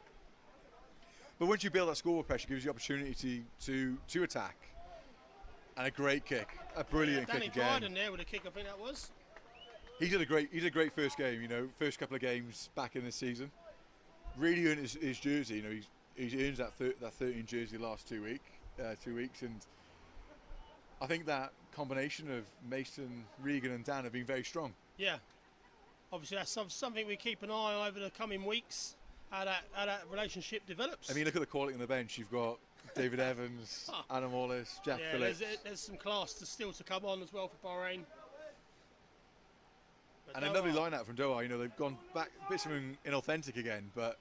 But once you build that scoreboard pressure, it gives you the opportunity to attack. And a great kick, a brilliant kick again. Danny Dryden there with a kick, I think that was. He did a great first game, first couple of games back in this season. really earned his jersey. You know, he's earned that 13 jersey the last 2 weeks, and I think that combination of Mason, Regan, and Dan have been very strong. Yeah. Obviously, that's something we keep an eye on over the coming weeks, how that relationship develops. I mean, look at the quality on the bench. You've got David Evans, Adam Wallace, Jack Phillips. There's some class still to come on as well for Bahrain. But And a lovely line-out from Doha. You know, they've gone back a bit something inauthentic again, but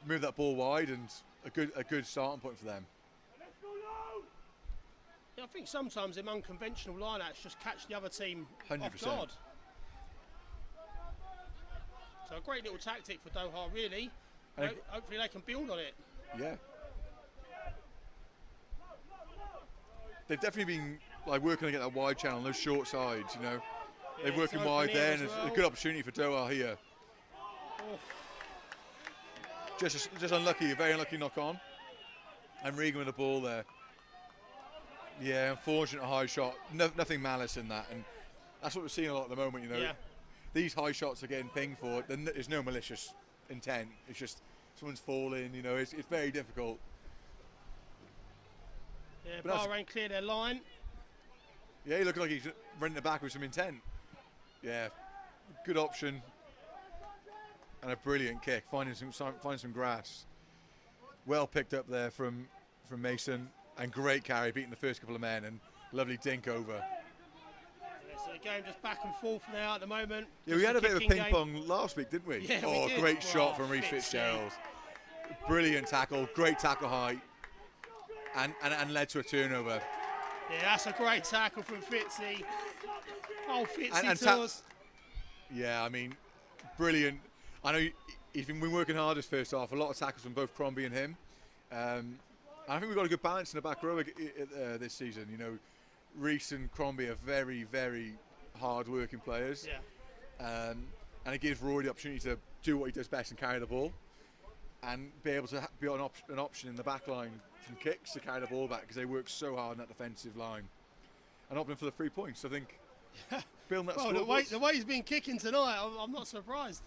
moved that ball wide, and a good starting point for them. Yeah, I think sometimes them unconventional line-outs just catch the other team 100%. off guard. So a great little tactic for Doha, really. Hopefully they can build on it. Yeah. They've definitely been like working to get that wide channel, those short sides, you know. Yeah, They're working wide there, and it's a good opportunity for Doha here. Oh. Just unlucky, a very unlucky knock on. And Regan with the ball there. Yeah, unfortunate high shot. Nothing malice in that, and that's what we're seeing a lot at the moment, you know. Yeah. These high shots are getting pinged for. There's no malicious intent. It's just someone's falling, you know. It's very difficult. Yeah, But that's- Bahrain clear their line. Yeah, he looked like he's running it back with some intent. Yeah, good option. And a brilliant kick, finding some grass. Well picked up there from Mason, and great carry, beating the first couple of men, and lovely dink over. Yeah, so the game just back and forth now at the moment. Yeah, we Just had a bit of kicking ping game. pong last week, didn't we? Yeah, we oh, did. great shot Oh, from Reece Fitzy. Fitzgerald. Brilliant tackle, great tackle height, and led to a turnover. Yeah, that's a great tackle from Fitzy. Oh, Fitzy And to us. Yeah, I mean, brilliant. I know he's been working hard this first half. A lot of tackles from both Crombie and him. And I think we've got a good balance in the back row this season. You know, Reece and Crombie are very, very hard-working players. Yeah. And it gives Rory the opportunity to do what he does best and carry the ball, and be able to be an option in the back line from kicks to carry the ball back, because they work so hard in that defensive line. And opting for the 3 points, I think. Building that Well, scoreboard. the way he's been kicking tonight, I'm not surprised.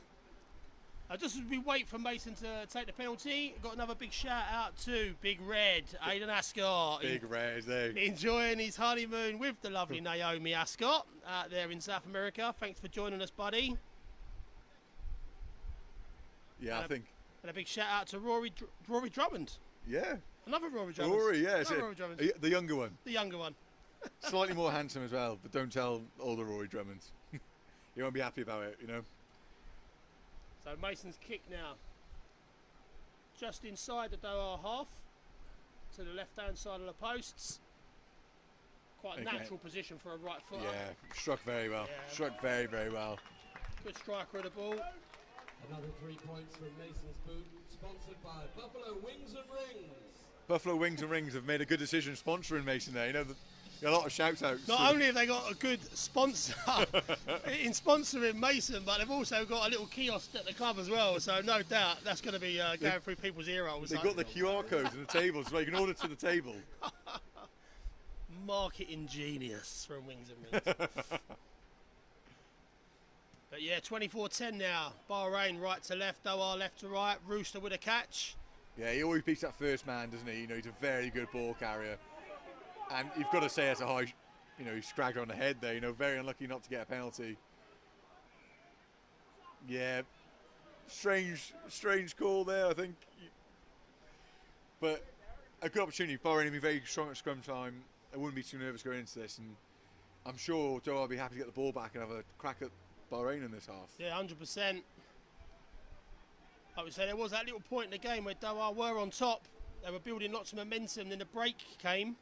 Just as we wait for Mason to take the penalty, got another big shout out to Big Red, Aidan Ascot. Big Red, there. Enjoying his honeymoon with the lovely Naomi Ascot out there in South America. Thanks for joining us, buddy. Yeah, I think. And a big shout out to Rory Drummond. Yeah. Another Rory Drummond. Rory, yeah. Another Rory Drummond. The younger one. The younger one. Slightly more handsome as well, but don't tell all the Rory Drummonds. You won't be happy about it, you know. So Mason's kick now. Just inside the Doha half. To the left-hand side of the posts. Quite a Okay. natural position for a right footer. Yeah, struck very well. Yeah. Struck very, very well. Good striker of the ball. Another 3 points from Mason's boot, sponsored by Buffalo Wings and Rings. Buffalo Wings and Rings have made a good decision sponsoring Mason there. You know, a lot of shout outs. Not only have they got a good sponsor in sponsoring Mason, but they've also got a little kiosk at the club as well. So no doubt that's going to be going through people's ear holes. They've got the QR codes and the tables, so you can order to the table. Marketing genius from Wings and Rings. But yeah, 24-10 now. Bahrain right to left, Doha left to right. Rooster with a catch. Yeah, he always beats that first man, doesn't he? You know, he's a very good ball carrier. And you've got to say, as a high, you know, he scragged her on the head there. You know, very unlucky not to get a penalty. Yeah, strange call there, I think. But a good opportunity. Bahrain will be very strong at scrum time. I wouldn't be too nervous going into this, and I'm sure Doha will be happy to get the ball back and have a crack at Bahrain in this half. Yeah, 100%. Like we said, there was that little point in the game where Doha were on top. They were building lots of momentum. Then the break came.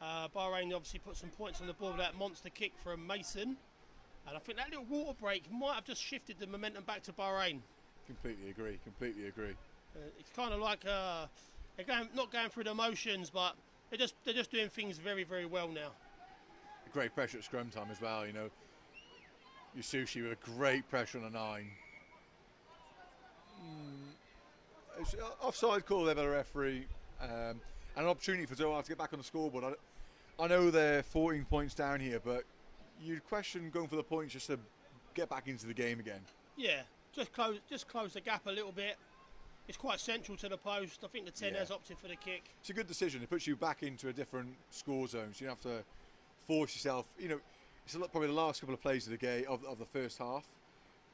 Bahrain obviously put some points on the board with that monster kick from Mason. And I think that little water break might have just shifted the momentum back to Bahrain. Completely agree. It's kind of like they're not going through the motions, but they're just doing things very, very well now. Great pressure at scrum time as well, you know. Yasushi with a great pressure on a 9. It's offside call there by the referee, and an opportunity for Doha to get back on the scoreboard. I know they're 14 points down here, but you'd question going for the points just to get back into the game again. Yeah, just close the gap a little bit. It's quite central to the post. I think the 10 has opted for the kick. It's a good decision. It puts you back into a different score zone, so you don't have to force yourself. You know, it's probably the last couple of plays of the game of the first half.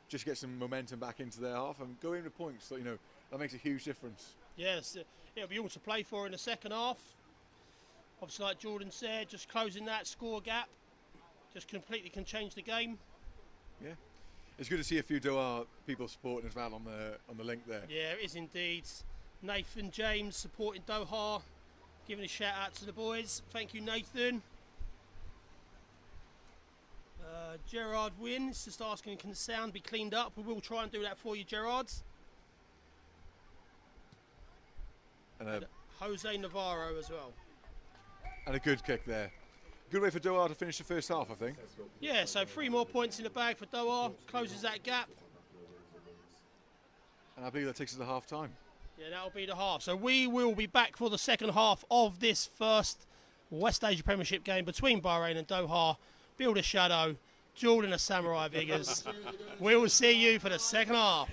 Just get some momentum back into their half and go in with points. So, you know, that makes a huge difference. Yes, it'll be all to play for in the second half. Obviously, like Jordan said, just closing that score gap just completely can change the game. Yeah, it's good to see a few Doha people supporting as well on the link there. Yeah, it is indeed. Nathan James supporting Doha, giving a shout out to the boys. Thank you, Nathan. Gerard Wynn is just asking, can the sound be cleaned up? We will try and do that for you, Gerard. And Jose Navarro as well. a good kick there. Good way for Doha to finish the first half, I think. Yeah, so 3 more points in the bag for Doha, closes that gap. And I believe that takes us to half time. Yeah, that'll be the half. So we will be back for the second half of this first West Asia Premiership game between Bahrain and Doha. Build a shadow, Jordan a Samurai Viggers. We will see you for the second half.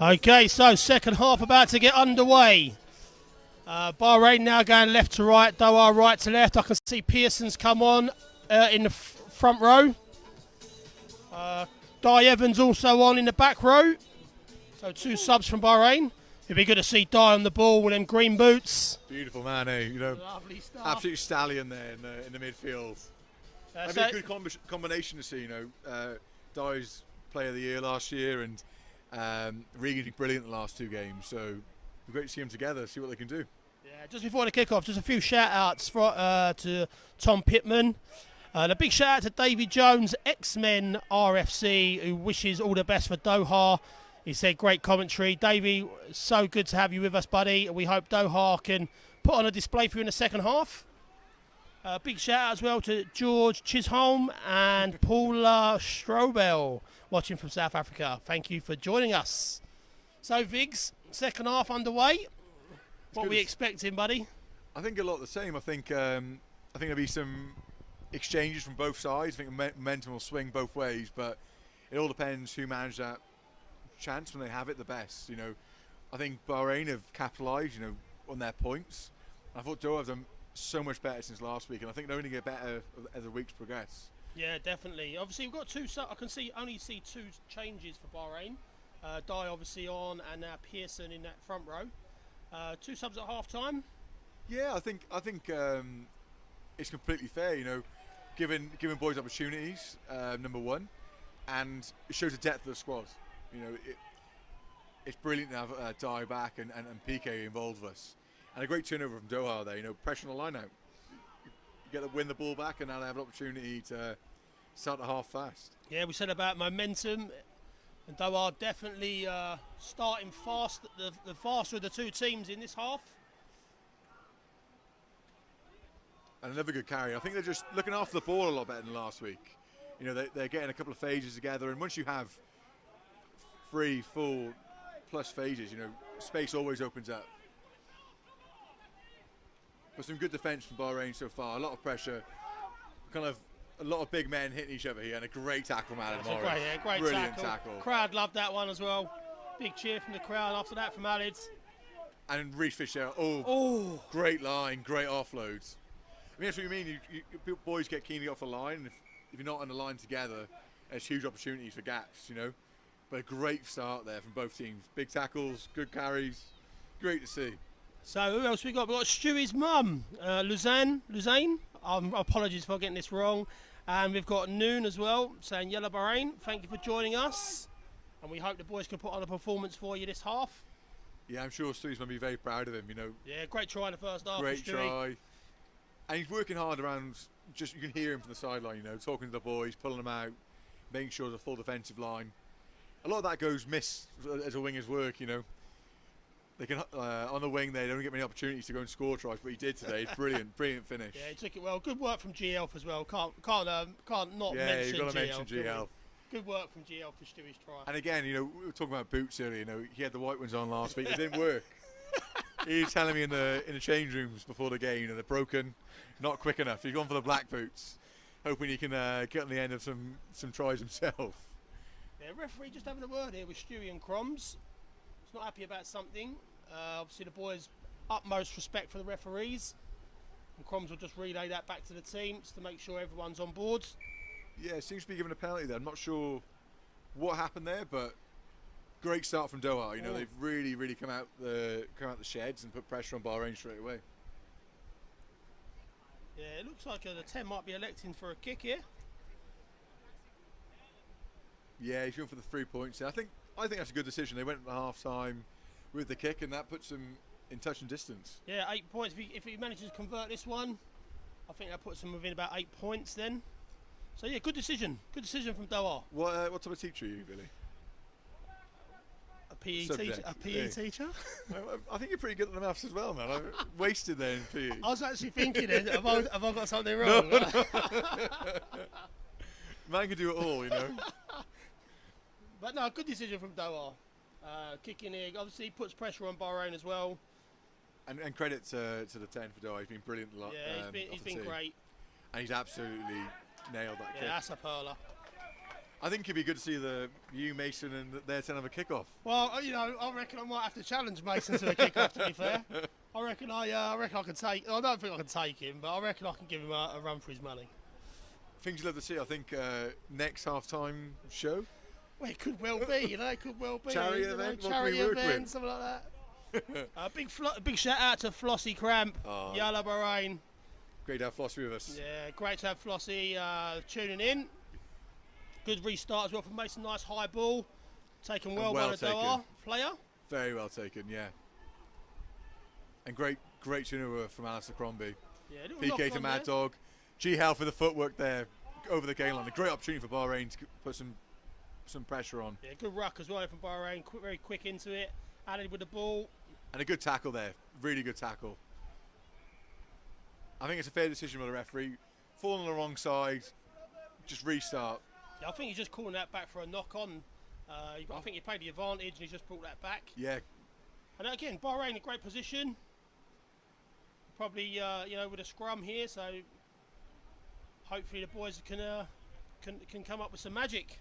Okay, so second half about to get underway. Bahrain now going left to right, Doha right to left. I can see Pearson's come on in the front row. Di Evans also on in the back row. So 2 subs from Bahrain. It'd be good to see Di on the ball with them green boots. Beautiful man, eh? You know, Lovely stuff. absolute stallion there in the midfield. That'd be a good combination to see. You know, Di's Player of the Year last year, and Regan's brilliant in the last 2 games. So it'd be great to see them together, see what they can do. Yeah, just before the kick-off, just a few shout-outs to Tom Pittman. A big shout-out to Davy Jones, X-Men RFC, who wishes all the best for Doha. He said, great commentary. Davey, so good to have you with us, buddy. We hope Doha can put on a display for you in the second half. Big shout-out as well to George Chisholm and Paula Strobel, watching from South Africa. Thank you for joining us. So, Viggs, second half underway. What are we expecting, buddy? I think a lot the same. I think there'll be some exchanges from both sides. I think momentum will swing both ways, but it all depends who manages that chance when they have it the best. You know, I think Bahrain have capitalised, you know, on their points. I thought Doha have done so much better since last week, and I think they're only get better as the weeks progress. Yeah, definitely. Obviously, we've got 2. I can only see 2 changes for Bahrain. Di obviously on, and now Pearson in that front row. 2 subs at half time. Yeah, I think it's completely fair. You know, giving boys opportunities, number one, and it shows the depth of the squad. You know, it's brilliant to have Di back and PK involved with us, and a great turnover from Doha there. You know, pressure on the line out. You get to win the ball back, and now they have an opportunity to start the half fast. Yeah, we said about momentum. And Doha definitely starting fast, the faster of the 2 teams in this half. And another good carry. I think they're just looking after the ball a lot better than last week. You know, they're getting a couple of phases together, and once you have 3, 4 plus phases, you know, space always opens up. But some good defence from Bahrain so far. A lot of pressure, kind of a lot of big men hitting each other here, and a great tackle from Alan Morris. Great brilliant tackle. Crowd loved that one as well. Big cheer from the crowd after that from Alids. And Reece Fisher, great line, great offloads. I mean, that's what you mean. You boys get keen to get off the line, and if you're not on the line together, there's huge opportunities for gaps, you know. But a great start there from both teams. Big tackles, good carries, great to see. So who else we got? We've got Stewie's mum, Luzanne. Apologies for getting this wrong. And we've got Noon as well, saying Yellow Bahrain, thank you for joining us. And we hope the boys can put on a performance for you this half. Yeah, I'm sure Stewie's going to be very proud of him, you know. Yeah, great try in the first half. Great try. And he's working hard around, just you can hear him from the sideline, you know, talking to the boys, pulling them out, making sure there's a full defensive line. A lot of that goes missed as a winger's work, you know. They can on the wing, they don't get many opportunities to go and score tries, but he did today. It's brilliant finish. Yeah, he took it well. Good work from GL as well. Can't not yeah, mention you've got to GL. mention GL. Good work from GL for Stewie's try. And again, you know, we were talking about boots earlier. You know, he had the white ones on last week. It didn't work. He was telling me in the change rooms before the game, you know, they're broken, not quick enough. He's gone for the black boots, hoping he can get on the end of some tries himself. Yeah, referee just having a word here with Stewie and Croms. He's not happy about something. Obviously, the boys' utmost respect for the referees. And Croms will just relay that back to the team just to make sure everyone's on board. Yeah, it seems to be given a penalty there. I'm not sure what happened there, but great start from Doha. You know, they've really come out the sheds and put pressure on Bahrain straight away. Yeah, it looks like the 10 might be electing for a kick here. Yeah, he's going for the 3 points. I think that's a good decision. They went at the half time with the kick, and that puts them in touch and distance. Yeah, 8 points. If he manages to convert this one, I think that puts them within about 8 points then. So yeah, good decision. Good decision from Doha. What type of teacher are you, Billy? A PE teacher? I think you're pretty good at the maths as well, man. I wasted there in PE. I was actually thinking, have I got something wrong? No. Man can do it all, you know. But no, good decision from Doha. Kicking here, obviously puts pressure on Bahrain as well. And credit to the 10 for Doha. He's been brilliant. Yeah, he's been great. And he's absolutely nailed that kick. Yeah, that's a perler. I think it'd be good to see you, Mason, and their 10 of a kick-off. Well, I reckon I might have to challenge Mason to a kick-off, to be fair. I reckon I can take... I don't think I can take him, but I reckon I can give him a run for his money. Things you'd love to see, I think, next half-time show. Well, it could well be, it could well be. Charity event, what can we charity work event, with? something like that. Big shout out to Flossie Cramp, Yalla Bahrain. Great to have Flossie with us. Yeah, great to have Flossie tuning in. Good restart as well from Mason. Nice high ball. Taken well by the Doha player. Very well taken, yeah. And great turnover from Alistair Crombie. Yeah, PK to Mad Dog. G Hell for the footwork there over the game line. A great opportunity for Bahrain to put some pressure on. Yeah, good ruck as well from Bahrain. Very quick into it. Added with the ball. And a good tackle there. Really good tackle. I think it's a fair decision by the referee. Fall on the wrong side. Just restart. Yeah, I think he's just calling that back for a knock-on. I think he played the advantage and he's just brought that back. Yeah. And again, Bahrain in a great position. Probably, with a scrum here, so hopefully the boys can come up with some magic.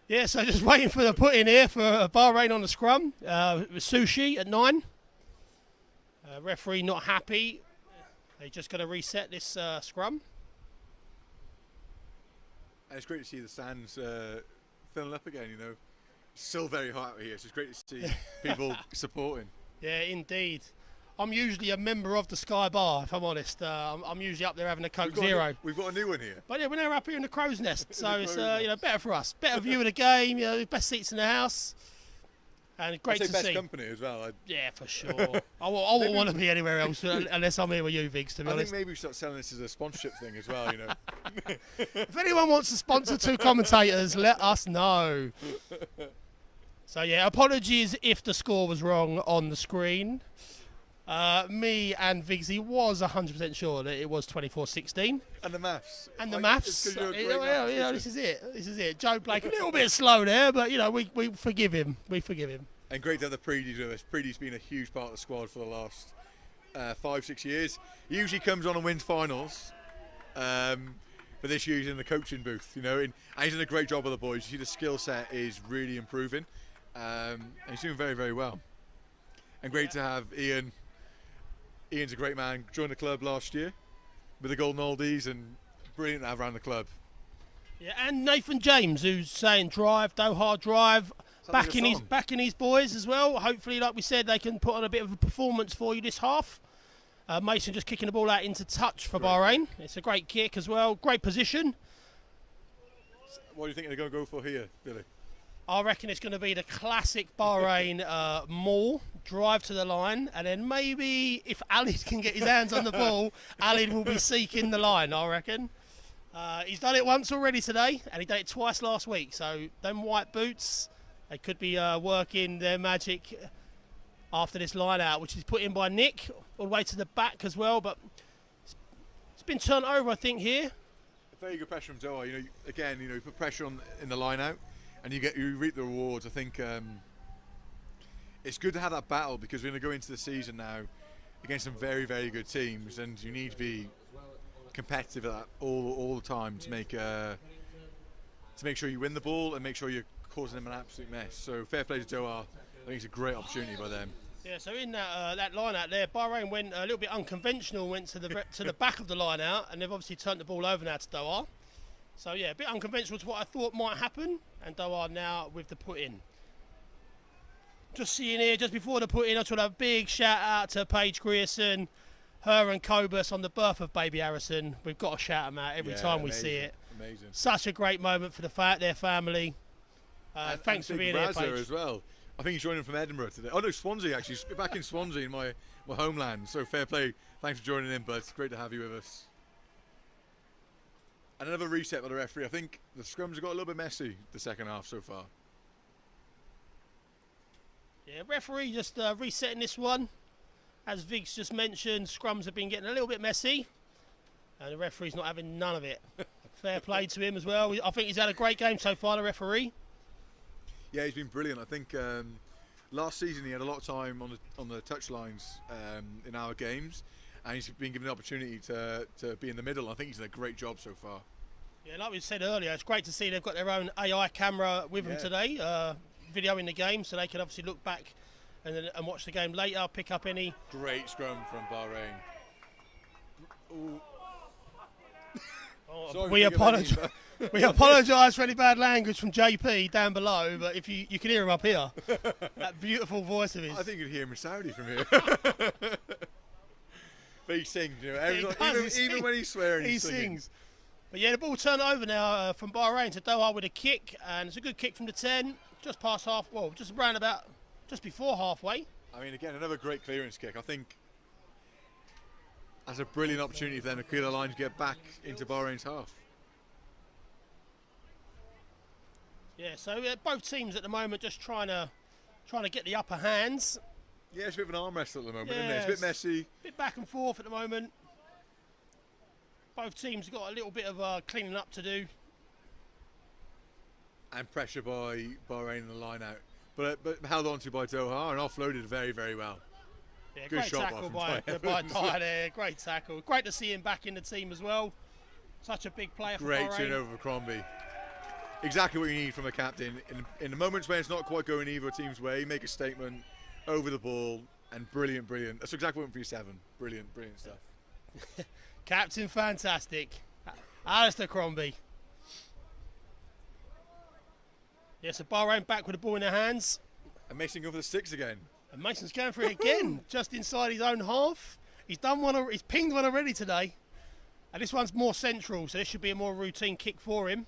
Yeah, so just waiting for the put in here for Bahrain on the scrum. Sushi at 9. Referee not happy. They're just going to reset this scrum. And it's great to see the stands filling up again, It's still very hot out here, so it's great to see people supporting. Yeah, indeed. I'm usually a member of the Sky Bar, if I'm honest. I'm usually up there having a Coke Zero. We've got a new one here. But yeah, we're now up here in the Crow's Nest, so it's better for us. Better view of the game, best seats in the house, and great to see. Best company as well. Yeah, for sure. I won't want to be anywhere else unless I'm here with you, Viggs. To be honest, I think maybe we should start selling this as a sponsorship thing as well. If anyone wants to sponsor 2 commentators, let us know. So yeah, apologies if the score was wrong on the screen. Me and Viggsy was 100% sure that it was 24-16. And the maths. And the maths. This is it. This is it. Joe Blake, a little bit slow there, but we forgive him. We forgive him. And great to have the Preedies with us. Preedies been a huge part of the squad for the last 5-6 years. He usually comes on and wins finals. But this year he's in the coaching booth, and he's doing a great job with the boys. You see the skill set is really improving. And he's doing very, very well. And great to have Ian. Ian's a great man. Joined the club last year with the Golden Oldies, and brilliant to have around the club. Yeah, and Nathan James, who's saying Doha drive, backing his boys as well. Hopefully, like we said, they can put on a bit of a performance for you this half. Mason just kicking the ball out into touch for Bahrain. It's a great kick as well. Great position. What do you think they're going to go for here, Billy? I reckon it's going to be the classic Bahrain maul, drive to the line, and then maybe if Alid can get his hands on the ball, Alid will be seeking the line, I reckon. He's done it once already today, and he did it twice last week. So them white boots, they could be working their magic after this line out, which is put in by Nick all the way to the back as well. But it's been turned over, I think, here. Very good pressure from Doha. You put pressure on in the line out, and you reap the rewards. I think it's good to have that battle, because we're going to go into the season now against some very, very good teams, and you need to be competitive at that all the time to make sure you win the ball and make sure you're causing them an absolute mess. So fair play to Doha. I think it's a great opportunity by them. Yeah, so in that line out there, Bahrain went a little bit unconventional, went to the back of the line out, and they've obviously turned the ball over now to Doha. So yeah, a bit unconventional to what I thought might happen, and Doha now with the put in. Just seeing here, just before the put in, I just want to have a big shout out to Paige Grierson, her and Cobus on the birth of baby Harrison. We've got to shout them out every time we see it. Amazing. Such a great moment for their family. Thanks for being here, Paige. As well. I think he's joining from Edinburgh today. Oh no, Swansea actually. Back in Swansea, in my homeland. So fair play. Thanks for joining in, bud. It's great to have you with us. And another reset by the referee. I think the scrums have got a little bit messy the second half so far. Yeah, referee just resetting this one. As Vig's just mentioned, scrums have been getting a little bit messy, and the referee's not having none of it. Fair play to him as well. I think he's had a great game so far, the referee. Yeah, he's been brilliant. I think last season he had a lot of time on the touchlines in our games, and he's been given the opportunity to be in the middle. I think he's done a great job so far. Yeah, like we said earlier, it's great to see they've got their own AI camera with them today, videoing the game, so they can obviously look back and watch the game later, pick up any. Great scrum from Bahrain. Oh, we apologise. We apologise for any bad language from JP down below, but if you can hear him up here, that beautiful voice of his. I think you can hear him in Saudi from here. But he sings, you know, even when he's swearing, he sings. But yeah, the ball turned over now from Bahrain to Doha with a kick, and it's a good kick from the 10, just past half, well, just around about, just before halfway. I mean, again, another great clearance kick. I think that's a brilliant opportunity for them to clear the line to get back into Bahrain's half. Yeah, so both teams at the moment just trying to get the upper hands. Yeah, it's a bit of an arm wrestle at the moment, Yeah, isn't it? It's a bit messy. A bit back and forth at the moment. Both teams have got a little bit of cleaning up to do. And pressure by Bahrain in the line out. But held on to by Doha and offloaded very, very well. Yeah, Good great shot tackle by by Dyer there. Great tackle. Great to see him back in the team as well. Such a big player for Great Bahrain. turnover for Crombie. Exactly what you need from a captain. In the moments where it's not quite going either team's way, make a statement over the ball, and brilliant. That's exactly what we want for your 7. Brilliant stuff. Captain fantastic. Alistair Crombie. Yeah, so Bahrain back with the ball in their hands. And Mason going for the 6 again. And Mason's going for it again, just inside his own half. He's done one. He's pinged one already today, and this one's more central, so this should be a more routine kick for him.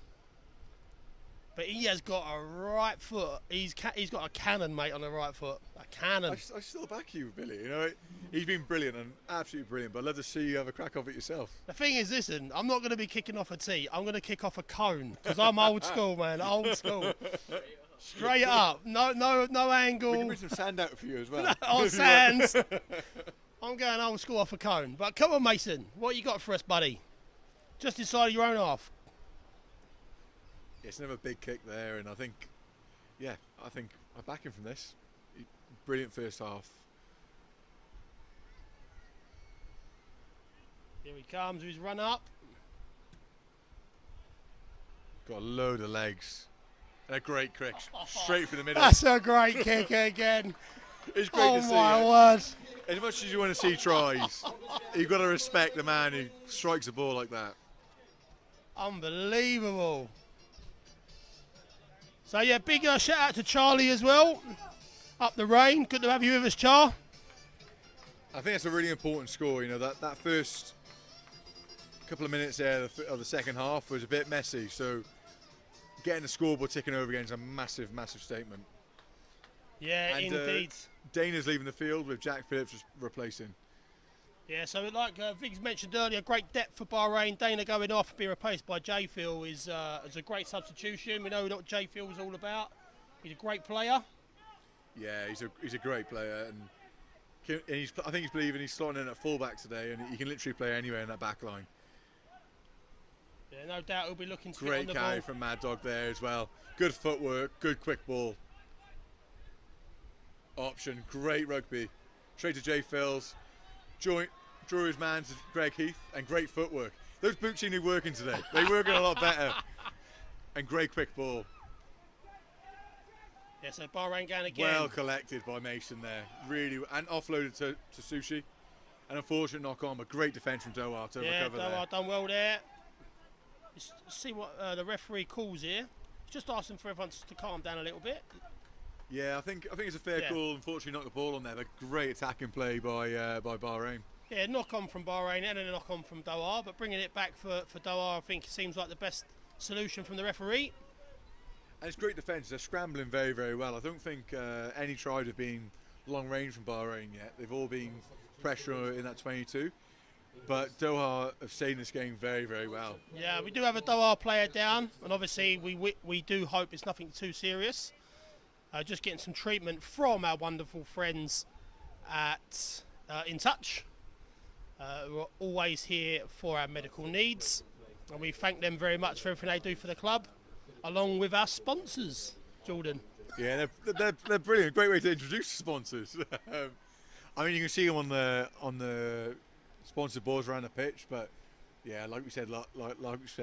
But he has got a right foot. He's got a cannon, mate, on the right foot. A cannon. I still back you, Billy. You know, he's been brilliant and absolutely brilliant. But I'd love to see you have a crack of it yourself. The thing is, listen, I'm not going to be kicking off a tee. I'm going to kick off a cone because I'm old school, man. Old school. Straight up. No angle. We can bring some sand out for you as well. On sands. I'm going old school off a cone. But come on, Mason. What you got for us, buddy? Just inside of your own half. It's another big kick there, and I think I back him from this. Brilliant first half. Here he comes with his run up. Got a load of legs. And a great kick, straight for the middle. That's a great kick again. It's great to see. Oh my word. As much as you want to see tries, you've got to respect the man who strikes a ball like that. Unbelievable. So yeah, big shout out to Charlie as well. Up the rain. Good to have you with us, Char. I think that's a really important score. You know, that first couple of minutes there of the second half was a bit messy. So getting the scoreboard ticking over again is a massive statement. Yeah, and, indeed. Dana's leaving the field with Jack Phillips replacing. Yeah, so like Viggs mentioned earlier, great depth for Bahrain. Dana going off and being replaced by J Phil is a great substitution. We know what J Phil is all about. He's a great player. Yeah, he's a great player, and I think he's believing he's slotting in at fullback today, and he can literally play anywhere in that back line. Yeah, no doubt he'll be looking to Great get on the carry ball. from Mad Dog there as well. Good footwork, good quick ball. Option, great rugby. Straight to J Phil's. Drew his man to Greg Heath, and great footwork. Those boots seem to be working today. They're working a lot better. And great quick ball. Yeah, so Bahrain going again. Well collected by Mason there. Really, and offloaded to Sushi. An unfortunate knock on, but great defence from Doha to recover there. Doha done well there. Let's see what the referee calls here. Just asking for everyone to calm down a little bit. Yeah, I think it's a fair call. Unfortunately, knocked the ball on there, but great attacking play by Bahrain. Yeah, knock on from Bahrain and a knock on from Doha, but bringing it back for Doha, I think seems like the best solution from the referee. And it's great defence. They're scrambling very, very well. I don't think any tries have been long range from Bahrain yet. They've all been pressure in that 22. But Doha have stayed in this game very, very well. Yeah, we do have a Doha player down, and obviously we do hope it's nothing too serious. just getting some treatment from our wonderful friends at In Touch, who are always here for our medical needs, and we thank them very much for everything they do for the club, along with our sponsors, Jordan. Yeah, they're brilliant. Great way to introduce sponsors. I mean, you can see them on the sponsored boards around the pitch, but yeah, like we said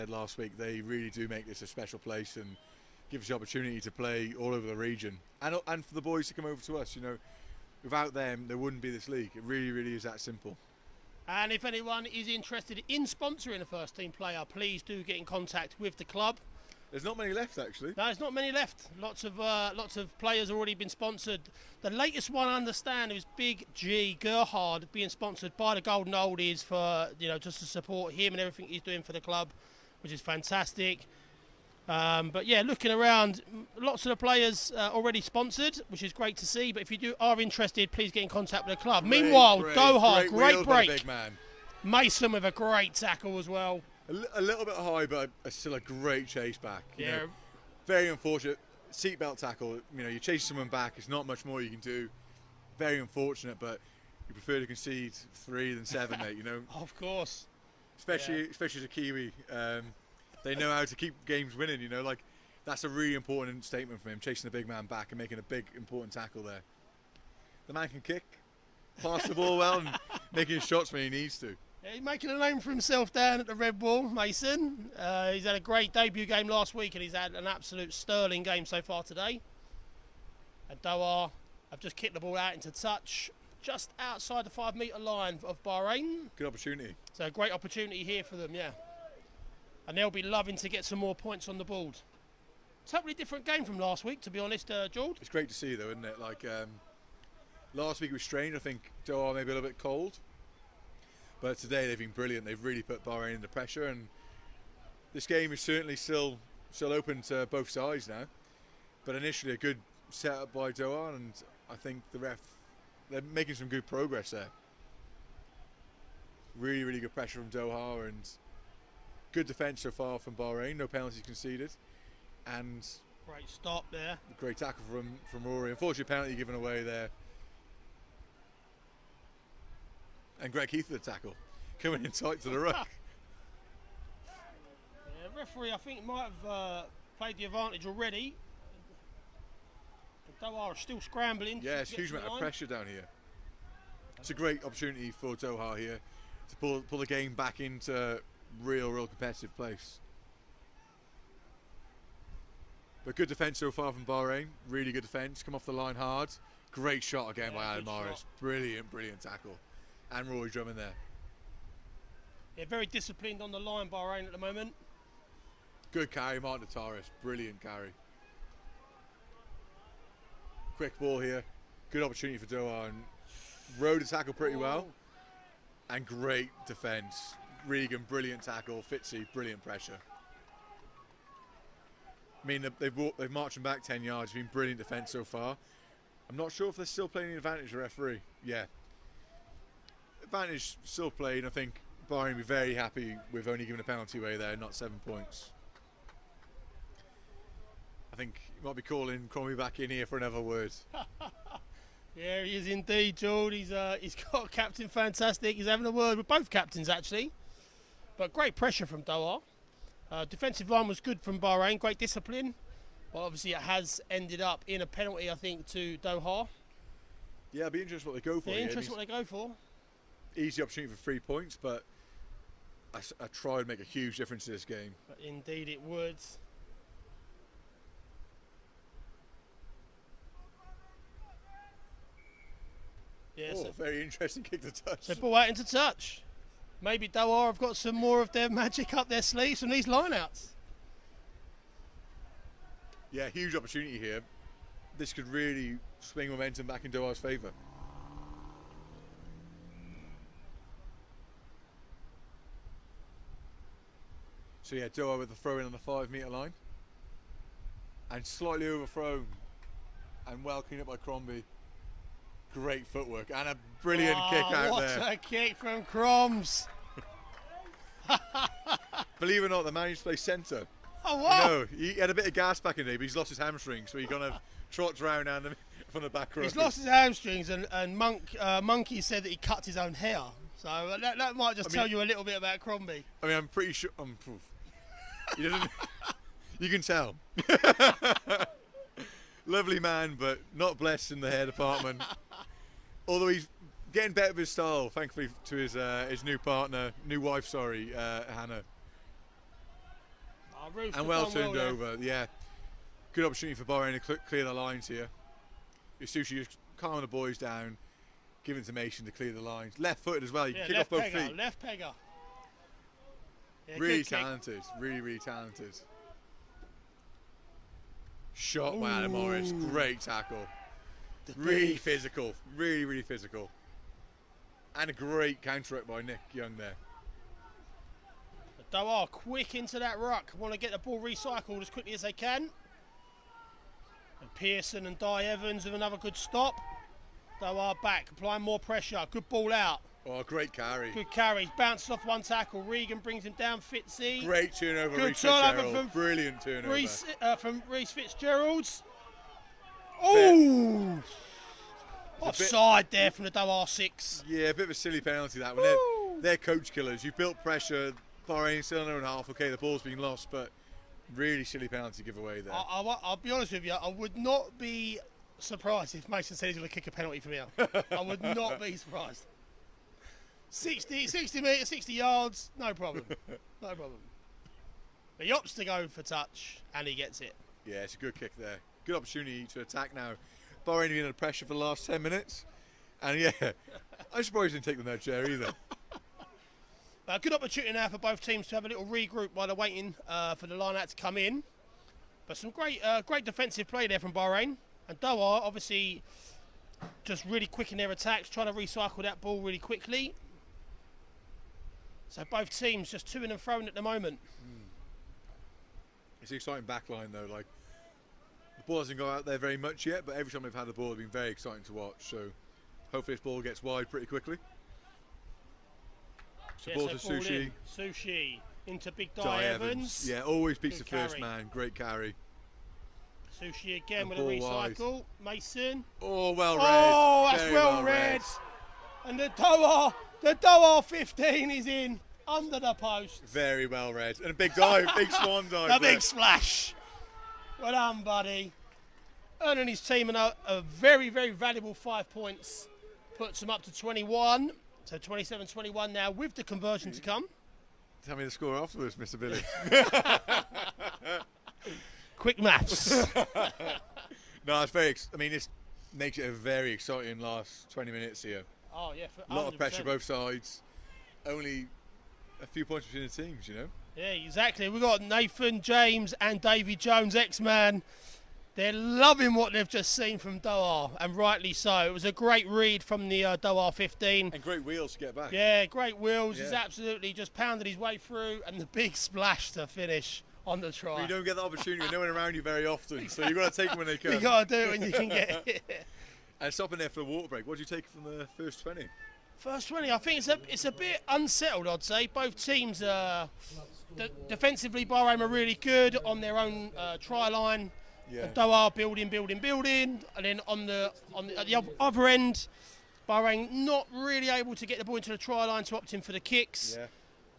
last week, they really do make this a special place and give us the opportunity to play all over the region, and for the boys to come over to us. You know, without them, there wouldn't be this league. It really, really is that simple. And if anyone is interested in sponsoring a first team player, please do get in contact with the club. There's not many left, actually. No, there's not many left. Lots of players already been sponsored. The latest one I understand is Big G Gerhard being sponsored by the Golden Oldies for, you know, just to support him and everything he's doing for the club, which is fantastic. But yeah, looking around, lots of the players already sponsored, which is great to see. But if you are interested, please get in contact with the club. Meanwhile, Doha, great break. Big man. Mason with a great tackle as well. A little bit high, but still a great chase back. You Yeah. know, very unfortunate. Seatbelt tackle. You know, you chase someone back. It's not much more you can do. Very unfortunate, but you prefer to concede 3 than 7, mate. You know, Of course. especially as a Kiwi. They know how to keep games winning. You know, like that's a really important statement from him, chasing the big man back and making a big important tackle there. The man can kick, pass the ball well, and making his shots when he needs to. Yeah, he's making a name for himself down at the Red Bull, Mason. He's had a great debut game last week, and he's had an absolute sterling game so far today. And Doha have just kicked the ball out into touch, just outside the 5 metre line of Bahrain. Good opportunity. So a great opportunity here for them, yeah. And they'll be loving to get some more points on the board. Totally different game from last week, to be honest, George. It's great to see, though, isn't it? Like last week was strange. I think Doha maybe a little bit cold. But today they've been brilliant. They've really put Bahrain under pressure, and this game is certainly still open to both sides now. But initially a good setup by Doha, and I think they're making some good progress there. Really, really good pressure from Doha, and good defence so far from Bahrain. No penalties conceded, and Great stop there. great tackle from Rory. Unfortunately, penalty given away there. And Greg Heath with the tackle, coming in tight to the ruck. Yeah, referee, I think, might have played the advantage already. But Doha are still scrambling. Yeah, to it's a get huge to the amount of line. pressure down here. It's a great opportunity for Doha here to pull the game back into real competitive place. But good defence so far from Bahrain. Really good defence. Come off the line hard. Great shot again by Adam good Morris. shot. Brilliant tackle. And Rory Drummond there. Yeah, very disciplined on the line, Bahrain, at the moment. Good carry, Martin Taris. Brilliant carry. Quick ball here. Good opportunity for Doha, and rode the tackle pretty well. And great defence. Regan, brilliant tackle. Fitzy, brilliant pressure. I mean, they've marched them back 10 yards. It's been brilliant defence so far. I'm not sure if they're still playing the advantage, the referee. Yeah. Advantage still played. I think Bahrain will be very happy with only giving a penalty away there, not 7 points. I think you might be calling Cromie back in here for another word. Yeah, he is indeed, George. He's got Captain Fantastic. He's having a word with both captains, actually. But great pressure from Doha. Defensive line was good from Bahrain. Great discipline. But obviously it has ended up in a penalty, I think, to Doha. Yeah, it'll be interesting what they go for. Yeah, here. interesting what they go for. Easy opportunity for 3 points, but I try to make a huge difference to this game. But indeed it would. Yeah, Oh, very interesting kick to touch. so ball out into touch. Maybe Doha have got some more of their magic up their sleeves from these lineouts. Yeah, huge opportunity here. This could really swing momentum back in Doha's favour. So yeah, Doha with the throw in on the 5 metre line. And slightly overthrown. And well cleaned up by Crombie. Great footwork and a brilliant kick out there. What a kick from Croms. Believe it or not, the man used to play centre Oh, wow. No, he had a bit of gas back in there, but he's lost his hamstring, so he kind of trots around down from the back row. He's lost his hamstrings, and Monkey said that he cut his own hair. So that might just tell you a little bit about Crombie. I mean, I'm pretty sure. He doesn't. You can tell. Lovely man, but not blessed in the hair department. Although he's getting better with his style, thankfully, to his new partner, new wife, sorry, Hannah. And well turned over, yeah. Good opportunity for Bahrain to clear the lines here. Sushi just calming the boys down, giving to Mason to clear the lines. Left footed as well, you can kick off both feet. Left pegger. Yeah, really talented, really talented. Shot by Adam Morris, great tackle. Really physical, really physical. And a great counter by Nick Young there. Doha quick into that ruck, want to get the ball recycled as quickly as they can. And Pearson and Di Evans with another good stop. Doha back, applying more pressure, good ball out. Oh, great carry. Good carry, bounces off one tackle, Regan brings him down, Fitzy. Great turnover, good Reece turnover Fitzgerald. Brilliant turnover. From Reece Fitzgerald's. Oh! Offside there from the Doha 6. Yeah, a bit of a silly penalty that one. They're coach killers. You've built pressure. Bahrain still on their own half. Okay, the ball's been lost, but really silly penalty giveaway there. I'll be honest with you. I would not be surprised if Mason said he's going to kick a penalty from here. I would not be surprised. 60 metres, 60 yards, no problem. No problem. But he opts to go for touch, and he gets it. Yeah, it's a good kick there. Good opportunity to attack now. Bahrain have been under pressure for the last 10 minutes. And yeah, I'm surprised he didn't take them that chair either. A good opportunity now for both teams to have a little regroup while they're waiting for the line out to come in. But some great defensive play there from Bahrain. And Doha, obviously, just really quick in their attacks, trying to recycle that ball really quickly. So both teams just to and fro at the moment. It's an exciting back line though. Like, the ball hasn't got out there very much yet, but every time they've had the ball, it's been very exciting to watch. So hopefully this ball gets wide pretty quickly. So ball to Sushi. Sushi into Big Di Evans. Yeah, always beats the first carry. man. Great carry. Sushi again with a recycle. Wide. Mason. Oh, well read. Oh, that's well read. And the Doha 15 is in under the post. Very well read. And a big dive, big swan dive. The big splash. Well done, buddy. Earning his team a very valuable 5 points. Puts him up to 21. So 27-21 now with the conversion to come. Tell me the score afterwards, Mr. Billy. Quick maths. No, it's very. I mean, this makes it a very exciting last 20 minutes here. Oh yeah, a lot of pressure both sides. Only a few points between the teams, you know. Yeah, exactly. We've got Nathan, James, and Davy Jones, X-Man. They're loving what they've just seen from Doha, and rightly so. It was a great read from the Doha 15. And great wheels to get back. Yeah, great wheels. Yeah. He's absolutely just pounded his way through, and the big splash to finish on the try. You don't get the opportunity with no one around you very often, so you've got to take them when they come. You've got to do it when you can get it. And stopping there for the water break, what do you take from the first 20? First 20, I think it's a bit unsettled, I'd say. Both teams, defensively, Bahrain are really good on their own try line. Yeah. Doha building, and then at the other end, Bahrain not really able to get the ball into the try line to opt in for the kicks. Yeah.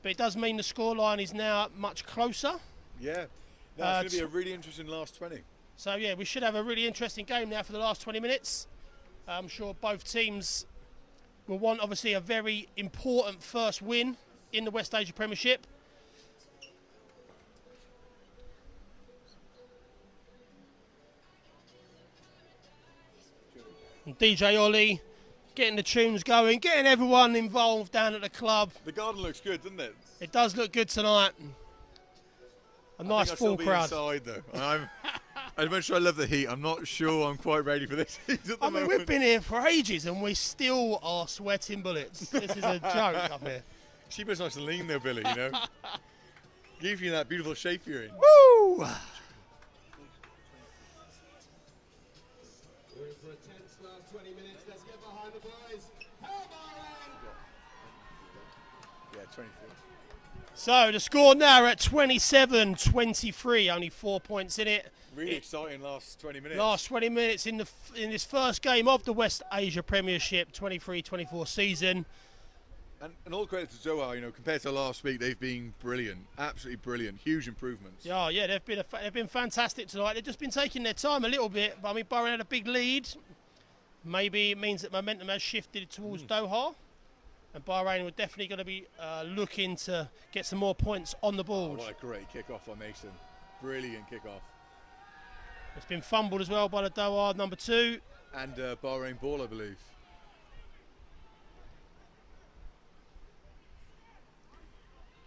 But it does mean the scoreline is now much closer. Yeah, that's going to be a really interesting last 20. So yeah, we should have a really interesting game now for the last 20 minutes. I'm sure both teams will want obviously a very important first win in the West Asia Premiership. And DJ Ollie getting the tunes going, getting everyone involved down at the club. The garden looks good, doesn't it? It does look good tonight. A nice full crowd. Inside, though. As much as I love the heat, I'm not sure I'm quite ready for this heat at the moment. We've been here for ages and we still are sweating bullets. This is a joke up here. She was nice and lean though, Billy, you know. Give you that beautiful shape you're in. Woo! We're in for a tense last 20 minutes. Let's get behind the boys. How Bahrain? Yeah, 24. So the score now at 27-23, only 4 points in it. Really exciting last 20 minutes. Last 20 minutes in this first game of the West Asia Premiership 23-24 season. And all credit to Doha, compared to last week, they've been brilliant, absolutely brilliant, huge improvements. Yeah, they've been fantastic tonight. They've just been taking their time a little bit, but I mean, Bahrain had a big lead. Maybe it means that momentum has shifted towards Doha, and Bahrain were definitely going to be looking to get some more points on the board. Oh, what a great kick-off by Mason. Brilliant kick-off. It's been fumbled as well by the Doha number 2. And Bahrain ball, I believe.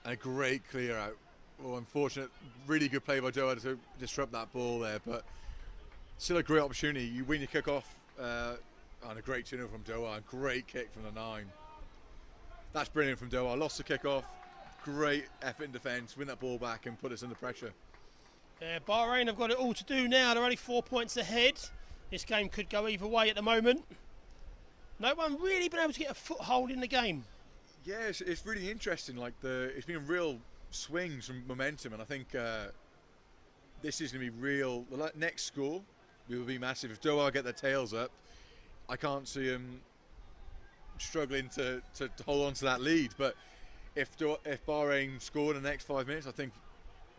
And a great clear out. Oh, unfortunate. Really good play by Doha to disrupt that ball there, but still a great opportunity. You win your kick-off, and a great turnover from Doha. Great kick from the 9. That's brilliant from Doha. Lost the kick-off. Great effort in defence. Win that ball back and put us under pressure. Bahrain have got it all to do now. They're only 4 points ahead. This game could go either way at the moment. No one really been able to get a foothold in the game. Yeah, it's really interesting. It's been real swings from momentum, and I think this is going to be real. The next score will be massive. If Doha get their tails up, I can't see them struggling to hold on to that lead. But if Bahrain score in the next 5 minutes, I think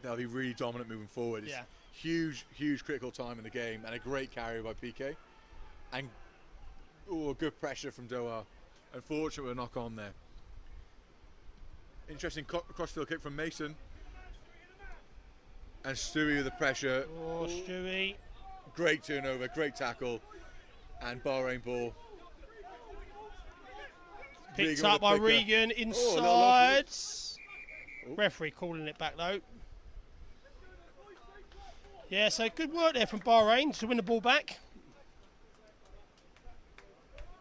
they'll be really dominant moving forward. It's huge critical time in the game, and a great carry by PK, and good pressure from Doha. Unfortunately, a knock on there. Interesting crossfield kick from Mason. And Stewie with the pressure. Oh, Stewie. Great turnover, great tackle. And Bahrain ball. Picked up by Regan inside. Referee calling it back though. Yeah, so good work there from Bahrain to win the ball back.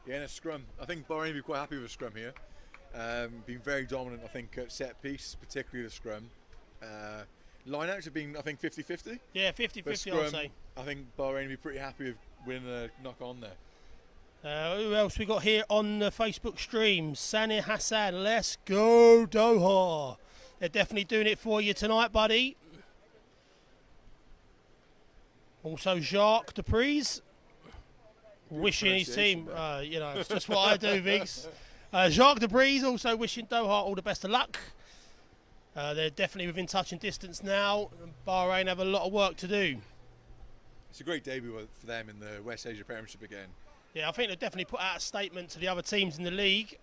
Yeah, and a scrum. I think Bahrain will be quite happy with a scrum here. Been very dominant, I think, at set piece, particularly the scrum. Lineouts have been, I think, 50-50. Yeah, 50-50, I'll say. I think Bahrain will be pretty happy with winning a knock on there. Who else we got here on the Facebook stream? Sani Hassan, let's go Doha. They're definitely doing it for you tonight, buddy. Also Jacques Deprise, wishing his team, it's just what I do, Viggs. Jacques Deprise also wishing Doha all the best of luck. They're definitely within touching distance now. Bahrain have a lot of work to do. It's a great debut for them in the West Asia Premiership again. Yeah, I think they've definitely put out a statement to the other teams in the league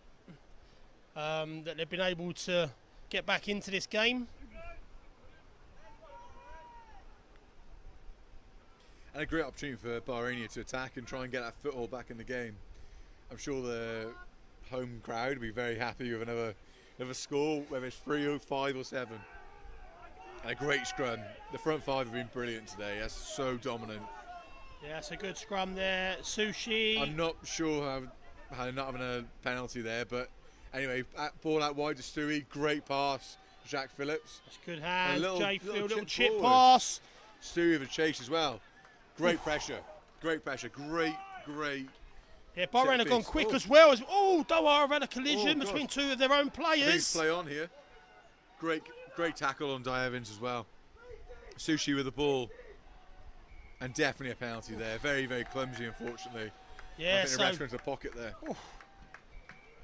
that they've been able to get back into this game. And a great opportunity for Bahrain to attack and try and get that foothold back in the game. I'm sure the home crowd will be very happy with another score, whether it's 3 or 5 or 7. And a great scrum. The front 5 have been brilliant today. That's so dominant. Yeah, it's a good scrum there. Sushi. I'm not sure how not having a penalty there, but anyway, ball out wide to Stewie. Great pass, Jack Phillips. That's good hand. Little chip forward. pass. Stewie with a chase as well. Great pressure. Great pressure. Great. Yeah, Bahrain have gone quick as well. Doha have had a collision between 2 of their own players. Big play on here. Great tackle on Di Evans as well. Sushi with the ball. And definitely a penalty there. Very, very clumsy, unfortunately. Yeah, I think the ref's going to the pocket there.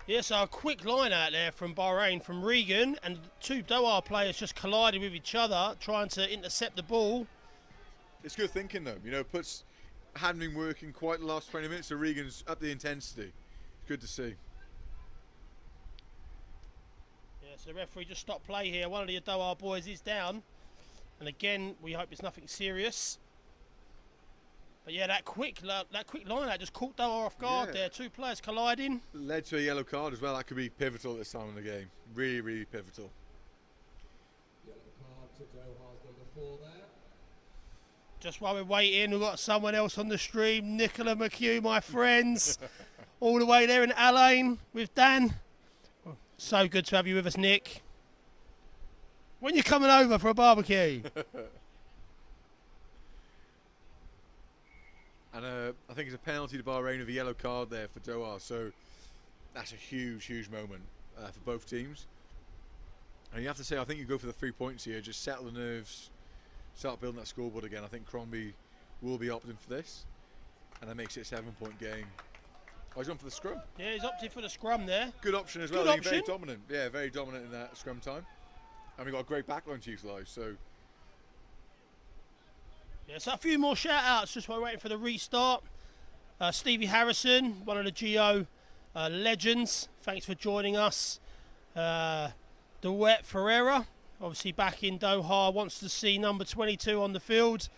Yeah, so a quick line out there from Bahrain, from Regan, and 2 Doha players just collided with each other, trying to intercept the ball. It's good thinking, though. Puts hadn't been working quite the last 20 minutes, so Regan's up the intensity. It's good to see. Yeah, so the referee just stopped play here. One of the Doha boys is down. And again, we hope it's nothing serious. But yeah, that quick line out just caught Doha off guard there. 2 players colliding. Led to a yellow card as well. That could be pivotal this time in the game. Really, really pivotal. Yellow card to Doha's number 4 there. Just while we're waiting, we've got someone else on the stream. Nicola McHugh, my friends. All the way there in Alain with Dan. So good to have you with us, Nick. When you coming over for a barbecue? And I think it's a penalty to Bahrain with a yellow card there for Doha. So that's a huge moment for both teams. And you have to say, I think you go for the 3 points here, just settle the nerves, start building that scoreboard again. I think Crombie will be opting for this, and that makes it a 7-point game. Oh, he's on for the scrum. Yeah, he's opted for the scrum there. Good option as well. Good I think very option. dominant. Yeah, very dominant in that scrum time. And we've got a great backline to utilise, so... Yeah, so a few more shout-outs just while waiting for the restart. Stevie Harrison, one of the Geo legends. Thanks for joining us. DeWet Ferreira, obviously back in Doha, wants to see number 22 on the field.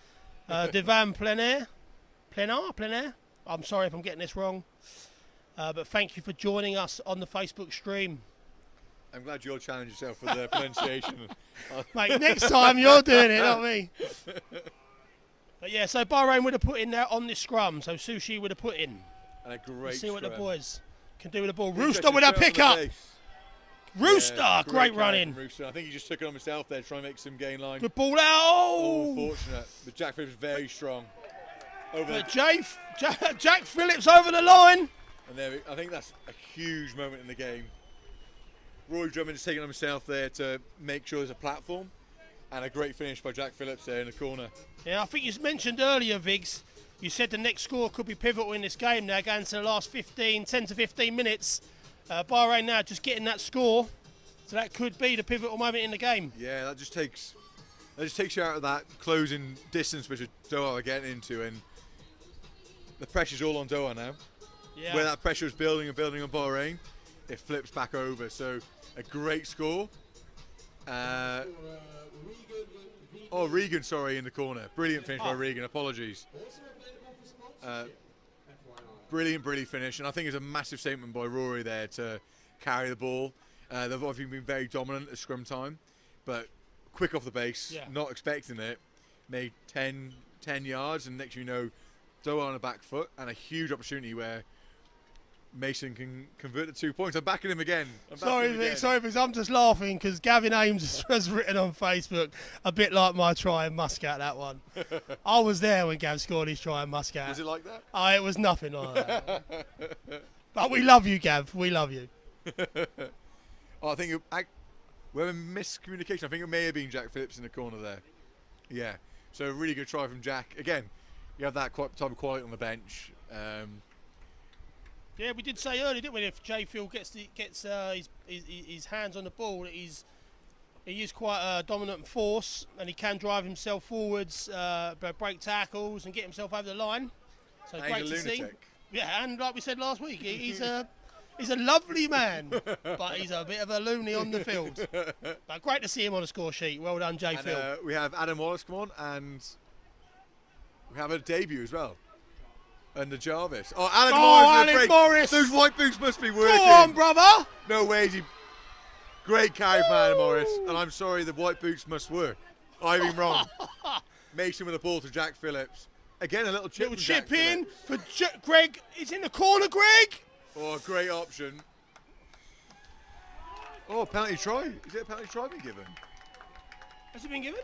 Devan Plenaire. I'm sorry if I'm getting this wrong. But thank you for joining us on the Facebook stream. I'm glad you'll challenge yourself with the pronunciation. Mate, next time you're doing it, not me. But yeah, so Bahrain would have put in there on this scrum, so Sushi would have put in. And a great Let's see what the scrum. boys can do with the ball. Interesting Rooster with a turn on the pickup. base. Rooster, Yeah, great carry running. from Rooster. I think he just took it on himself there, trying to make some gain line. Good ball out. Oh, Oh, fortunate. But Jack Phillips is very strong. Over but Jack Phillips over the line. and there, I think that's a huge moment in the game. Roy Drummond is taking on himself there to make sure there's a platform, and a great finish by Jack Phillips there in the corner. Yeah, I think you mentioned earlier, Viggs, you said the next score could be pivotal in this game now, going to the last 10 to 15 minutes. Bahrain now just getting that score, so that could be the pivotal moment in the game. Yeah, that just takes you out of that closing distance which Doha are getting into, and the pressure's all on Doha now. Yeah. Where that pressure is building and building on Bahrain, it flips back over. So a great score. Regan, sorry, in the corner. Brilliant finish by Regan. Apologies. Brilliant finish, and I think it's a massive statement by Rory there to carry the ball. They've obviously been very dominant at scrum time, but quick off the base, not expecting it, made 10 yards, and next you know, Doha on the back foot, and a huge opportunity where Mason can convert the 2 points. I'm backing him again. Sorry, because I'm just laughing because Gavin Ames has written on Facebook a bit like my try in Muscat, that one. I was there when Gav scored his try in Muscat. Was it like that? Oh, it was nothing like that. But we love you, Gav. We love you. I think we have a miscommunication. I think it may have been Jack Phillips in the corner there. Yeah. So a really good try from Jack. Again, you have that type of quality on the bench. Yeah, we did say earlier, didn't we? If Jay Phil gets his hands on the ball, that he is quite a dominant force, and he can drive himself forwards, break tackles, and get himself over the line. So And great he's a to see. lunatic. Yeah, and like we said last week, he's a lovely man, but he's a bit of a loony on the field. But great to see him on the score sheet. Well done, Jay Phil. We have Adam Wallace come on, and we have a debut as well. Under Jarvis. Oh, Alan Morris. Alan break. Morris. Those white boots must be working. Go on, brother. No way. Great carry from Alan Morris. And I'm sorry, the white boots must work. I've been wrong. Mason with the ball to Jack Phillips. Again, a little chip. Little chip in for Greg. He's in the corner, Greg. Oh, great option. Oh, penalty try. Is it a penalty try being given? Has it been given?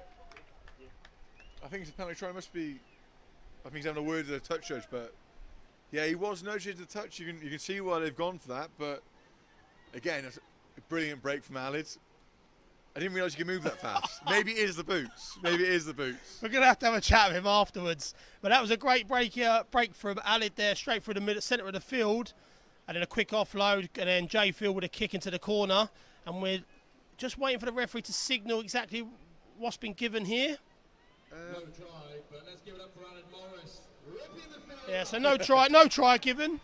I think it's a penalty try. Must be. I think he's having a word with the touch judge, but yeah, he was nudged into the touch. You can see why they've gone for that, but again, it's a brilliant break from Alid. I didn't realise you could move that fast. Maybe it is the boots. Maybe it is the boots. We're going to have a chat with him afterwards. But that was a great break from Alid there, straight through the centre of the field, and then a quick offload, and then Jay Phil with a kick into the corner, and we're just waiting for the referee to signal exactly what's been given here. No try, but let's give it up for Alan Morris. Ripping the field. Yeah, so no try given.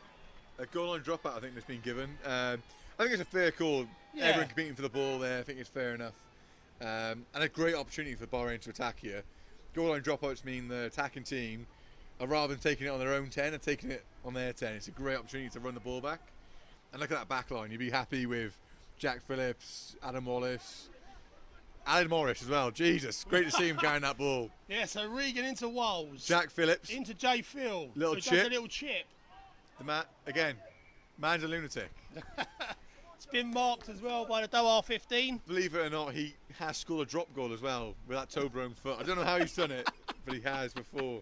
A goal line dropout, I think, that's been given. I think it's a fair call. Yeah. Everyone competing for the ball there, I think it's fair enough. And a great opportunity for Bahrain to attack here. Goal line dropouts mean the attacking team are, rather than taking it on their own 10, are taking it on their 10. It's a great opportunity to run the ball back. And look at that back line. You'd be happy with Jack Phillips, Adam Wallace, Alan Morris as well. Jesus, great to see him carrying that ball. Yeah, so Regan into Walls. Jack Phillips. Into Jay Phil. Little so chip. does a little chip. Again, man's a lunatic. It's been marked as well by the Doha 15. Believe it or not, he has scored a drop goal as well with that toe-blown foot. I don't know how he's done it, but he has before.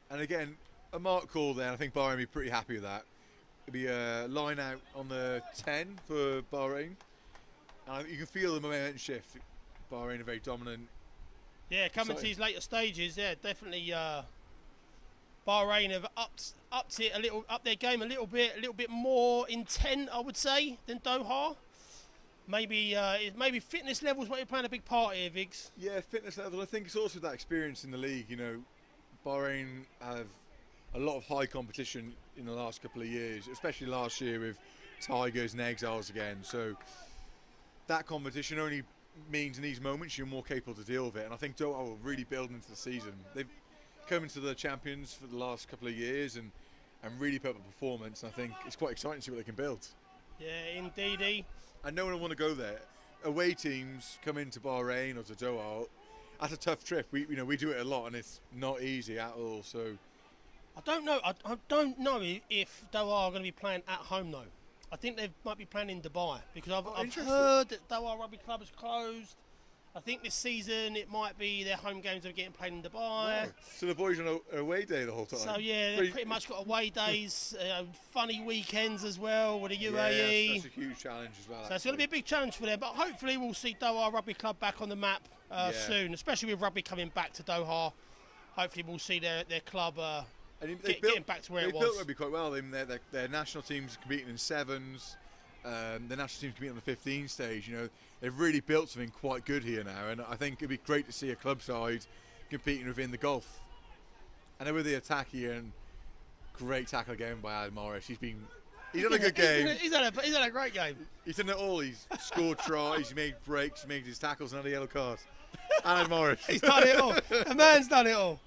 And again, a mark call there. I think Bahrain will be pretty happy with that. It'll be a line out on the 10 for Bahrain. And you can feel the momentum shift. Bahrain are very dominant. Yeah, coming to these later stages, yeah, definitely. Bahrain have upped it a little, up their game a little bit more intent, I would say, than Doha. Maybe fitness levels might be playing a big part here, Viggs. Yeah, fitness level. I think it's also that experience in the league. You know, Bahrain have a lot of high competition in the last couple of years, especially last year with Tigers and Exiles again. So that competition only means in these moments you're more capable to deal with it. And I think Doha will really build into the season. They've come into the champions for the last couple of years and really put up a performance. And I think it's quite exciting to see what they can build. Yeah, indeedy. And no one will want to go there. Away teams come into Bahrain or to Doha. That's a tough trip. We do it a lot, and it's not easy at all. So I don't know. I don't know if Doha are going to be playing at home though. I think they might be playing in Dubai because I've heard that Doha Rugby Club is closed. I think this season it might be their home games are getting played in Dubai. Oh, so the boys are on away day the whole time. So yeah, they've pretty much got away days, funny weekends as well with the UAE. Yeah, that's a huge challenge as well. So it's going to be a big challenge for them, but hopefully we'll see Doha Rugby Club back on the map soon, especially with rugby coming back to Doha. Hopefully we'll see their club getting back to where it was. They built rugby quite well. Their national teams competing in sevens. The national teams competing on the 15 stage. You know, they've really built something quite good here now, and I think it'd be great to see a club side competing within the Gulf. And then with the attack here, and great tackle again by Adam Morris. He's had a good game. He's had a great game. He's done it all. He's scored tries, he made breaks, he made his tackles, and had a yellow card. Adam Morris. He's done it all. The man's done it all.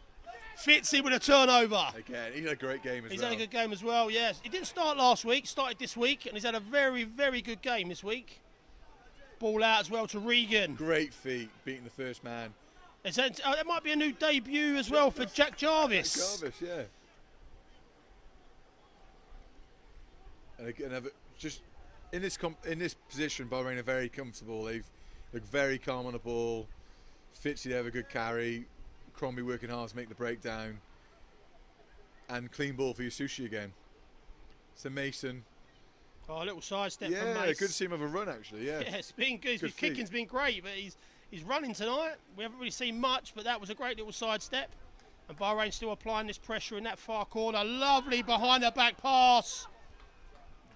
Fitzy with a turnover. Again, he's had a great game as well. He's had a good game as well, yes. He didn't start last week, started this week, and he's had a very, very good game this week. Ball out as well to Regan. Great feat, beating the first man. There might be a new debut as well for Jack Jarvis. Jack Jarvis, yeah. And again, just in this position, Bahrain are very comfortable. They look very calm on the ball. Fitzy, they have a good carry. Crombie working hard to make the breakdown. And clean ball for Yasushi again. So Mason. Oh, a little sidestep from Yeah, Mason. good to see him have a run actually, yeah. Yeah, it's been good. His feat. kicking's been great, but he's running tonight. We haven't really seen much, but that was a great little sidestep. And Bahrain still applying this pressure in that far corner. Lovely behind the back pass.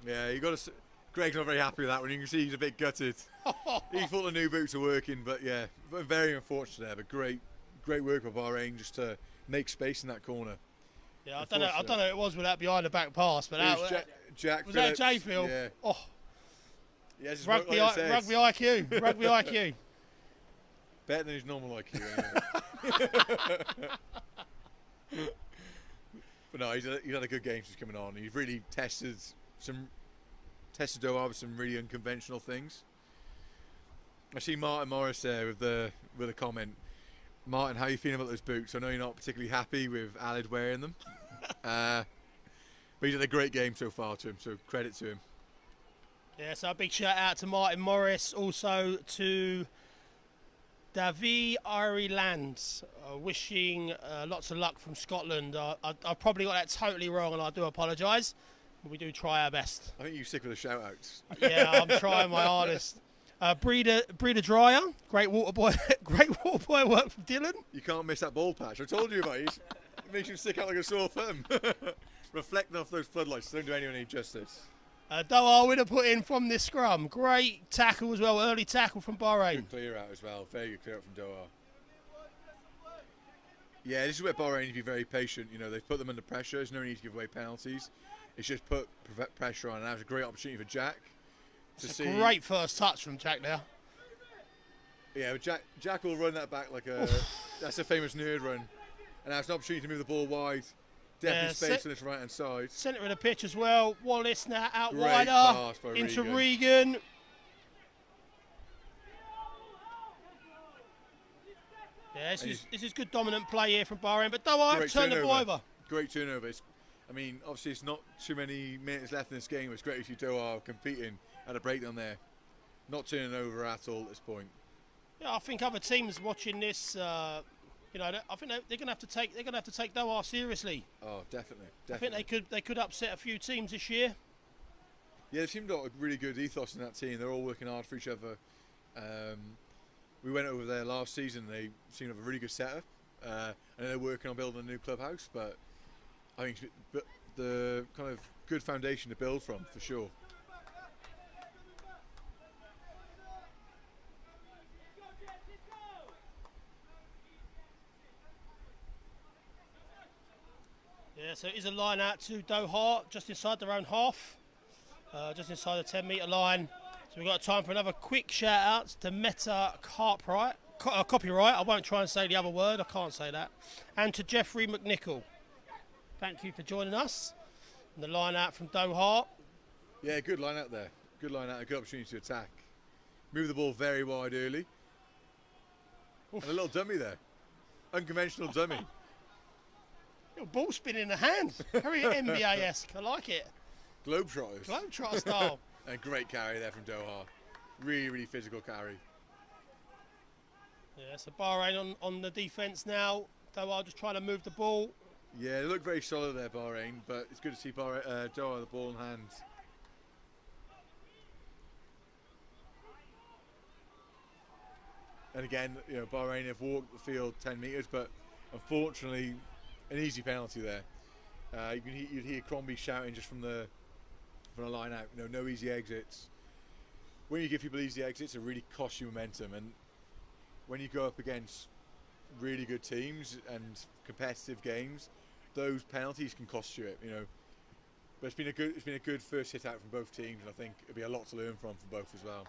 Yeah, you got to. Greg's not very happy with that one. You can see he's a bit gutted. He thought the new boots were working, but yeah, very unfortunate there. But great work by Bahrain just to make space in that corner. Yeah, I don't know who it was with that behind the back pass, but Jack was Phillips. that J-Field? Yeah. Oh, Yes, rugby IQ, rugby IQ. Better than his normal IQ. Anyway. But no, he's had a good game since coming on. He's really tested Doha with some really unconventional things. I see Martin Morris there with a comment. Martin, how are you feeling about those boots? I know you're not particularly happy with Alid wearing them. But he's had a great game so far to him, so credit to him. Yeah, so a big shout out to Martin Morris, also to Davy Ireland, wishing lots of luck from Scotland. I've probably got that totally wrong, and I do apologise. We do try our best. I think you stick with the shout-outs. Yeah, I'm trying my hardest. Breeder Dryer, great water boy work from Dylan. You can't miss that ball patch. I told you about it. It makes you stick out like a sore thumb. Reflecting off those floodlights, don't do anyone any justice. Doha winner put in from this scrum. Great tackle as well, early tackle from Bahrain. Good clear out as well. Very good clear out from Doha. Yeah, this is where Bahrain need to be very patient. You know, they've put them under pressure. There's no need to give away penalties. It's just put pressure on. And that was a great opportunity for Jack. It's a great first touch from Jack there. Yeah, but Jack will run that back like that's a famous nerd run. And that's an opportunity to move the ball wide. Definitely space on this right hand side. Centre of the pitch as well. Wallace now out Great wider pass by into Regan. Regan. Yeah, this is good dominant play here from Bahrain, but Doha have turned the ball over. Great turnover. I mean, obviously it's not too many minutes left in this game. It's great to see Doha competing at a breakdown there. Not turning over at all at this point. Yeah, I think other teams watching this, I think they're going to have to take Doha seriously. Oh, definitely. I think they could upset a few teams this year. Yeah, they've seemed to have a really good ethos in that team. They're all working hard for each other. We went over there last season. They seem to have a really good setup. I know they're working on building a new clubhouse, but I think the kind of good foundation to build from, for sure. Yeah, so it is a line out to Doha, just inside their own half, just inside the 10-metre line. So we've got time for another quick shout out to Meta Copyright. I won't try and say the other word, I can't say that. And to Jeffrey McNichol. Thank you for joining us. And the line out from Doha. Yeah, good line out there. Good line out, a good opportunity to attack. Move the ball very wide early. Oof. And a little dummy there. Unconventional dummy. Little ball spin in the hand. Very NBA-esque. I like it. Globetrotters. Globetrotter style. A great carry there from Doha. Really, really physical carry. Yeah, so Bahrain on the defence now. Doha just trying to move the ball. Yeah, they look very solid there, Bahrain, but it's good to see Doha the ball in hand. And again, you know, Bahrain have walked the field 10 metres, but unfortunately, an easy penalty there. You'd hear Crombie shouting just from the line out. You know, no easy exits. When you give people easy exits, it really costs you momentum. And when you go up against really good teams and competitive games, those penalties can cost you it. You know, but it's been a good first hit out from both teams, and I think it'll be a lot to learn from both as well.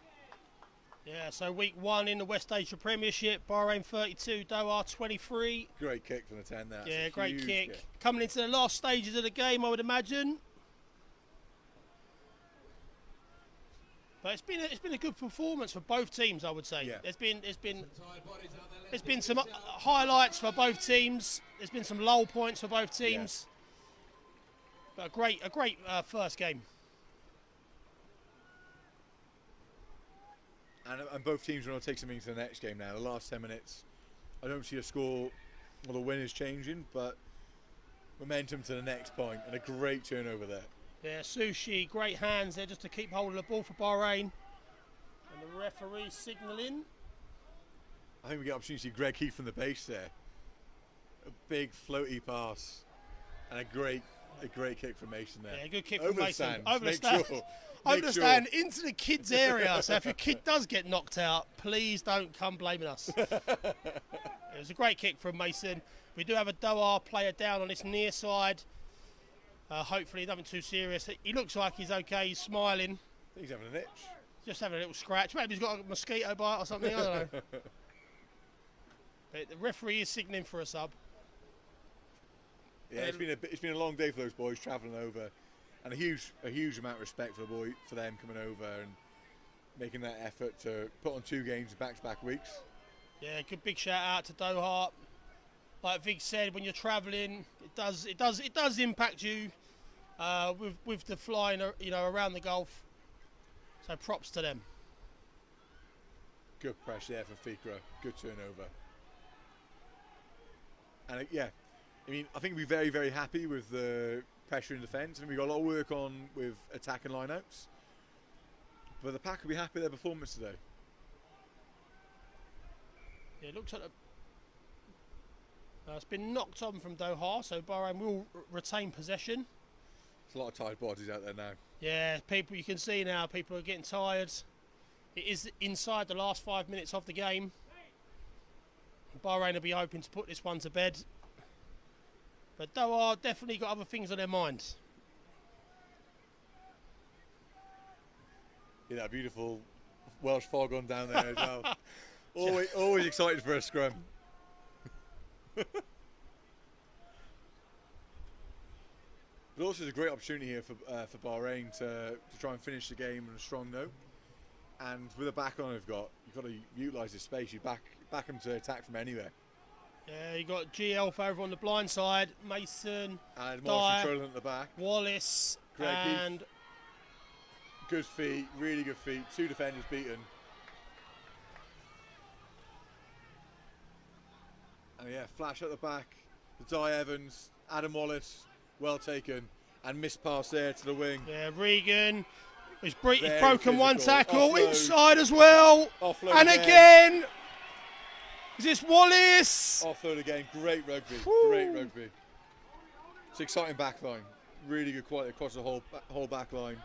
Yeah, so week 1 in the West Asia Premiership, Bahrain 32, Doha 23. Great kick from the 10 there. Yeah, great kick. Coming into the last stages of the game, I would imagine. But it's been a good performance for both teams, I would say. Yeah. There's been some highlights for both teams. There's been some low points for both teams. Yeah. But a great first game. And both teams are going to take something to the next game now. The last 10 minutes, I don't see a score or the winners changing, but momentum to the next point, and a great turnover there. Yeah, Sushi, great hands there just to keep hold of the ball for Bahrain. And the referee signalling. I think we get opportunity to see Greg Heath from the base there. A big floaty pass, and a great kick from Mason there. Yeah, good kick over from Mason. Over the stand. Over the stand into the kids' area. So if your kid does get knocked out, please don't come blaming us. It was a great kick from Mason. We do have a Doha player down on this near side. Hopefully nothing too serious. He looks like he's okay. He's smiling. He's having an itch. Just having a little scratch. Maybe he's got a mosquito bite or something. I don't know. But the referee is signalling for a sub. Yeah, it's been a long day for those boys travelling over, and a huge amount of respect for them coming over and making that effort to put on 2 games in back-to-back weeks. Yeah, good big shout out to Doha. Like Vig said, when you're travelling, it does impact you with the flying, you know, around the Gulf. So props to them. Good pressure there from Fikra. Good turnover. And yeah, I mean, I think we'll be very, very happy with the pressure in defence. I mean, we've got a lot of work on with attack and line-outs. But the pack will be happy with their performance today. Yeah, it looks like it's been knocked on from Doha, so Bahrain will retain possession. There's a lot of tired bodies out there now. Yeah, people, you can see now, people are getting tired. It is inside the last 5 minutes of the game. Bahrain will be hoping to put this one to bed. But Doha definitely got other things on their minds. Yeah, that beautiful Welsh fog on down there as well. Always excited for a scrum. But also it's a great opportunity here for Bahrain to try and finish the game on a strong note. And with the back on you've got to utilise this space. You back them to attack from anywhere. Yeah, you got GL over on the blind side, Mason, and Marshall controlling at the back. Wallace, Greg and Heath. Good feet, really good feet. 2 defenders beaten. And yeah, flash at the back. The Di Evans, Adam Wallace, well taken, and missed pass there to the wing. Yeah, Regan He's broken physical. one tackle, Offload. inside as well. Offload And again. again. Is this Wallace? Offload again. Great rugby. Woo. Great rugby. It's exciting back line. Really good quality across the whole back line.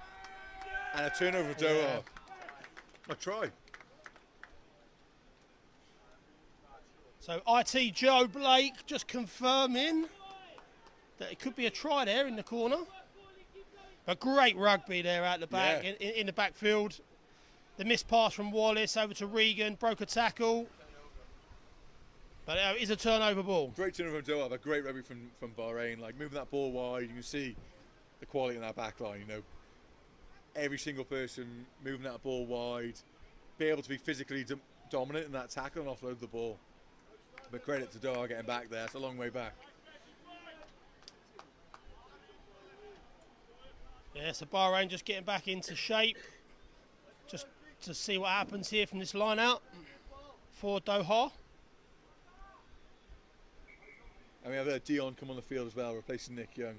And a turnover of Doha. Yeah. A try. So IT Joe Blake just confirming that it could be a try there in the corner. A great rugby there out the back, Yeah. in the backfield. The missed pass from Wallace over to Regan, broke a tackle. But it is a turnover ball. Great turnover from Doha, but great rugby from Bahrain. Like moving that ball wide, you can see the quality in that back line. You know, every single person moving that ball wide, be able to be physically dominant in that tackle and offload the ball. But credit to Doha getting back there. It's a long way back. Yeah, so Bahrain just getting back into shape. Just to see what happens here from this line out for Doha. And we have Dion come on the field as well, replacing Nick Young.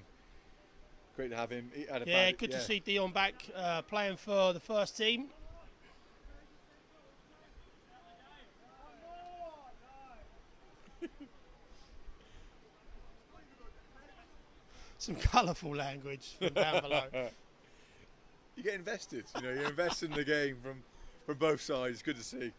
Great to have him. He had a Yeah, bad- good to see Dion back playing for the first team. Some colourful language from down below. You get invested. You know, you invest in the game from both sides. It's good to see.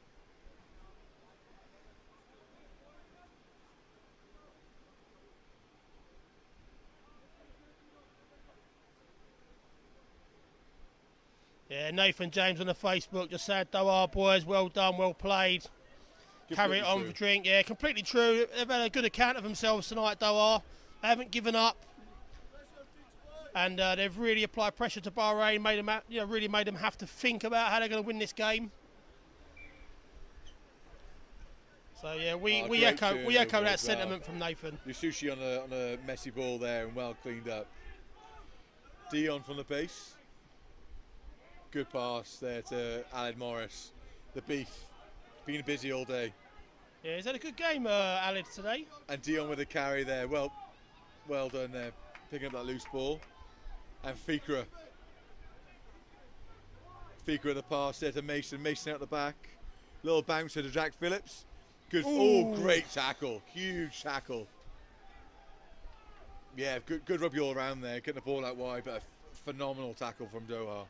Yeah, Nathan James on the Facebook just said, Doha boys, well done, well played. Carry it on for drink. Yeah, completely true. They've had a good account of themselves tonight, Doha. They haven't given up. And they've really applied pressure to Bahrain, really made them have to think about how they're going to win this game. So yeah, we echo that sentiment from Nathan. Yusushi on a messy ball there and well cleaned up. Dion from the base. Good pass there to Aled Morris. The beef. Been busy all day. Yeah, is that a good game, Aled, today? And Dion with a carry there. Well done there. Picking up that loose ball. And Fikra. Fikra the pass there to Mason. Mason out the back. Little bouncer to Jack Phillips. Good. Ooh. Oh, great tackle. Huge tackle. Yeah, good rugby all around there. Getting the ball out wide, but a phenomenal tackle from Doha.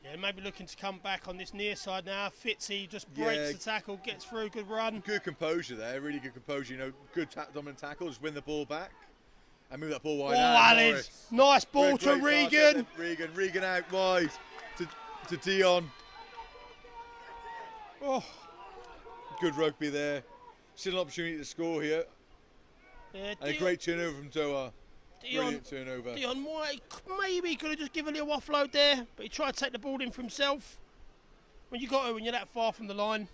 Yeah, maybe looking to come back on this near side now. Fitzy just breaks the tackle, gets through, good run. Good composure there, really good composure. You know, good dominant tackle, just win the ball back and move that ball wide out. Aled, nice ball to Regan. Regan out wide to Dion. Oh, good rugby there. Still an opportunity to score here. yeah, And a great turnover from Doha. Dion, Brilliant turnover. Dion maybe could have just given a little offload there, but he tried to take the ball in for himself. When you're that far from the line.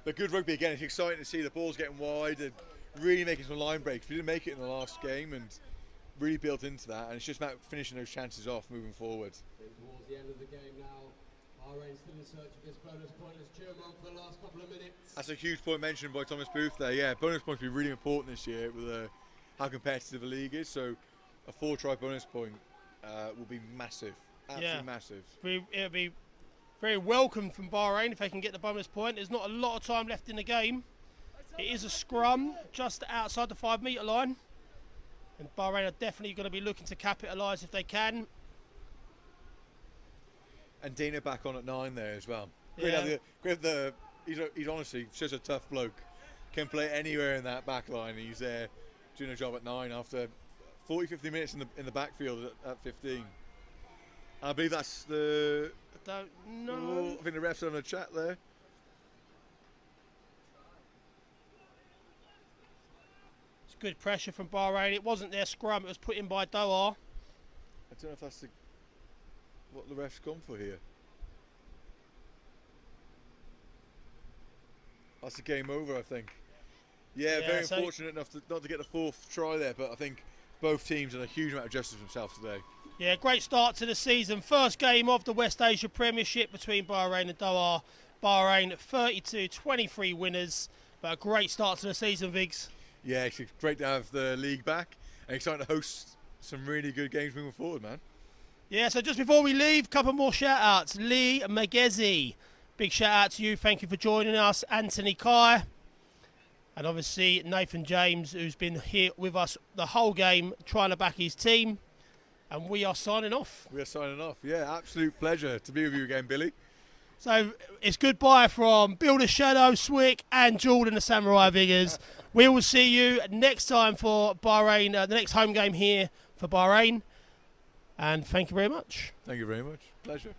But good rugby again. It's exciting to see the balls getting wide and really making some line breaks. We didn't make it in the last game and really built into that. And it's just about finishing those chances off moving forward. Towards the end of the game now. Bahrain still in search of this bonus point as Chairman for the last couple of minutes. That's a huge point mentioned by Thomas Booth there. Yeah, bonus points will be really important this year with how competitive the league is. So a 4-try bonus point will be massive. Absolutely massive. It'll be very welcome from Bahrain if they can get the bonus point. There's not a lot of time left in the game. It is a scrum just outside the 5 metre line. And Bahrain are definitely going to be looking to capitalise if they can. And Dana back on at 9 there as well. Yeah. He's honestly such a tough bloke. Can play anywhere in that back line. He's there doing a job at 9 after 40-50 minutes in the backfield at 15. I believe that's the... I don't know. I think the ref's on a chat there. It's good pressure from Bahrain. It wasn't their scrum. It was put in by Doha. I don't know if that's what the ref's gone for here. That's the game over, I think. Yeah, very unfortunate enough not to get the 4th try there, but I think both teams done a huge amount of justice themselves today. Yeah, great start to the season. First game of the West Asia Premiership between Bahrain and Doha. Bahrain 32-23 winners, but a great start to the season, Viggs. Yeah, it's great to have the league back and exciting to host some really good games moving forward, man. Yeah, so just before we leave, a couple more shout-outs. Lee Magezi, big shout-out to you. Thank you for joining us. Anthony Kai. And obviously Nathan James, who's been here with us the whole game, trying to back his team. And we are signing off. We are signing off. Yeah, absolute pleasure to be with you again, Billy. So it's goodbye from Bill the Shadow, Swick, and Jordan the Samurai Vigors. We will see you next time for Bahrain, the next home game here for Bahrain. And thank you very much. Thank you very much. Pleasure.